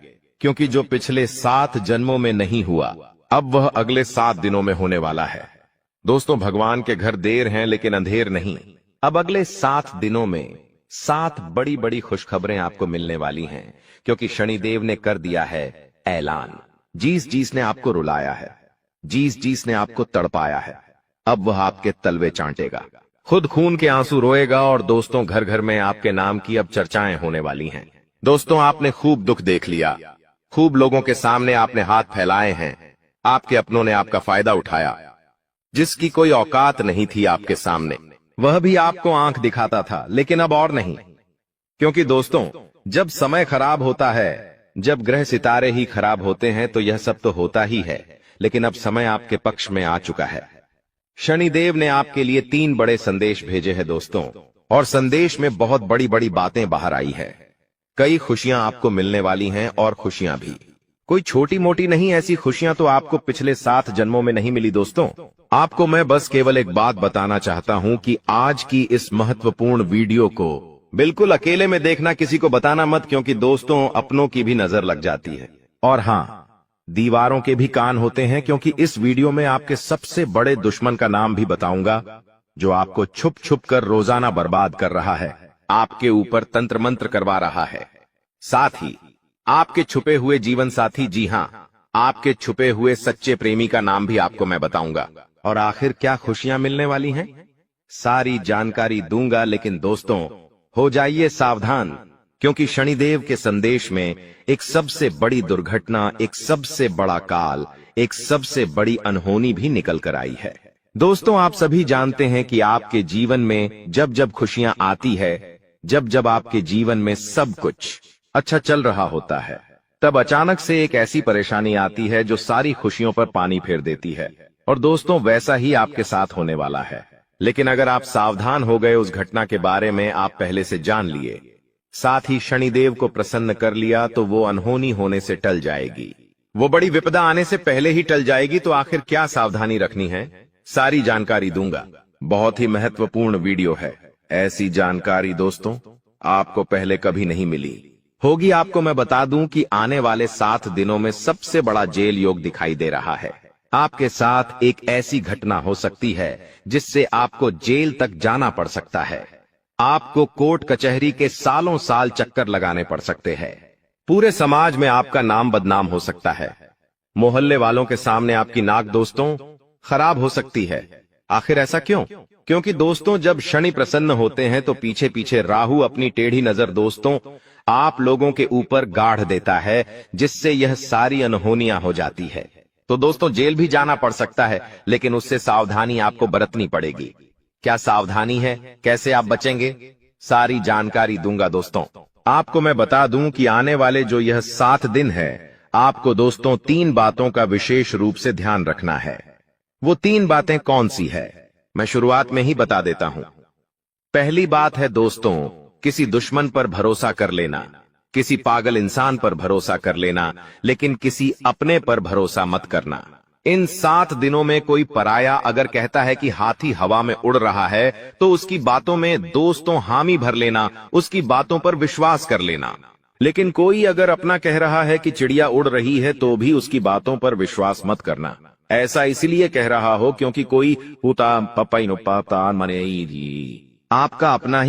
क्योंकि जो पिछले 7 जन्मों में नहीं हुआ अब वह अगले 7 दिनों में होने वाला है। दोस्तों भगवान के घर देर हैं लेकिन अंधेर नहीं। अब अगले 7 दिनों में 7 बड़ी बड़ी खुशखबरें आपको मिलने वाली हैं, क्योंकि शनिदेव ने कर दिया है ऐलान। जिस ने आपको रुलाया है, जिस ने आपको तड़पाया है, अब वह आपके तलवे चाटेगा, खुद खून के आंसू रोएगा। और दोस्तों घर घर में आपके नाम की अब चर्चाएं होने वाली हैं। दोस्तों आपने खूब दुख देख लिया, खूब लोगों के सामने आपने हाथ फैलाए हैं, आपके अपनों ने आपका फायदा उठाया। जिसकी कोई औकात नहीं थी आपके सामने, वह भी आपको आंख दिखाता था, लेकिन अब और नहीं। क्योंकि दोस्तों जब समय खराब होता है, जब ग्रह सितारे ही खराब होते हैं तो यह सब तो होता ही है, लेकिन अब समय आपके पक्ष में आ चुका है। शनिदेव ने आपके लिए 3 बड़े संदेश भेजे हैं दोस्तों, और संदेश में बहुत बड़ी बड़ी बातें बाहर आई है। कई खुशियां आपको मिलने वाली हैं और खुशियां भी। कोई छोटी मोटी नहीं, ऐसी खुशियां तो आपको पिछले 7 जन्मों में नहीं मिली दोस्तों। आपको मैं बस केवल एक बात बताना चाहता हूं कि आज की इस महत्वपूर्ण वीडियो को बिल्कुल अकेले में देखना, किसी को बताना मत, क्योंकि दोस्तों अपनों की भी नजर लग जाती है। और हाँ, दीवारों के भी कान होते हैं, क्योंकि इस वीडियो में आपके सबसे बड़े दुश्मन का नाम भी बताऊंगा, जो आपको छुप छुप कर रोजाना बर्बाद कर रहा है, आपके ऊपर तंत्र मंत्र करवा रहा है। साथ ही आपके छुपे हुए जीवन साथी, जी हां, आपके छुपे हुए सच्चे प्रेमी का नाम भी आपको मैं बताऊंगा। और आखिर क्या खुशियां मिलने वाली हैं, सारी जानकारी दूंगा। लेकिन दोस्तों हो जाइए सावधान, क्योंकि शनिदेव के संदेश में एक सबसे बड़ी दुर्घटना, एक सबसे बड़ा काल, एक सबसे बड़ी अनहोनी भी निकल कर आई है। दोस्तों आप सभी जानते हैं कि आपके जीवन में जब जब खुशियां आती है, जब जब आपके जीवन में सब कुछ अच्छा चल रहा होता है, तब अचानक से एक ऐसी परेशानी आती है जो सारी खुशियों पर पानी फेर देती है। और दोस्तों वैसा ही आपके साथ होने वाला है। लेकिन अगर आप सावधान हो गए, उस घटना के बारे में आप पहले से जान लिए, साथ ही शनिदेव को प्रसन्न कर लिया, तो वो अनहोनी होने से टल जाएगी, वो बड़ी विपदा आने से पहले ही टल जाएगी। तो आखिर क्या सावधानी रखनी है, सारी जानकारी दूंगा। बहुत ही महत्वपूर्ण वीडियो है। ऐसी जानकारी दोस्तों आपको पहले कभी नहीं मिली होगी। आपको मैं बता दूं कि आने वाले 7 दिनों में सबसे बड़ा जेल योग दिखाई दे रहा है। आपके साथ एक ऐसी घटना हो सकती है जिससे आपको जेल तक जाना पड़ सकता है। आपको कोर्ट कचहरी के सालों साल चक्कर लगाने पड़ सकते हैं। पूरे समाज में आपका नाम बदनाम हो सकता है। मोहल्ले वालों के सामने आपकी नाक दोस्तों खराब हो सकती है। आखिर ऐसा क्यों? क्योंकि दोस्तों जब शनि प्रसन्न होते हैं तो पीछे पीछे राहु अपनी टेढ़ी नजर दोस्तों आप लोगों के ऊपर गाढ़ देता है, जिससे यह सारी अनहोनियां हो जाती है। तो दोस्तों जेल भी जाना पड़ सकता है, लेकिन उससे सावधानी आपको बरतनी पड़ेगी। क्या सावधानी है, कैसे आप बचेंगे, सारी जानकारी दूंगा दोस्तों। आपको मैं बता दूं कि आने वाले जो यह 7 दिन है, आपको दोस्तों 3 बातों का विशेष रूप से ध्यान रखना है। वो 3 बातें कौन सी है, मैं शुरुआत में ही बता देता हूं। पहली बात है दोस्तों, किसी दुश्मन पर भरोसा कर लेना, किसी पागल इंसान पर भरोसा कर लेना, लेकिन किसी अपने पर भरोसा मत करना। इन 7 दिनों में कोई पराया अगर कहता है कि हाथी हवा में उड़ रहा है, तो उसकी बातों में दोस्तों हामी भर लेना, उसकी बातों पर विश्वास कर लेना। लेकिन कोई अगर अपना कह रहा है कि चिड़िया उड़ रही है, तो भी उसकी बातों पर विश्वास मत करना। ऐसा इसलिए कह रहा हो क्योंकि कोई हुता पपई नो पाता मने आपका अपना ही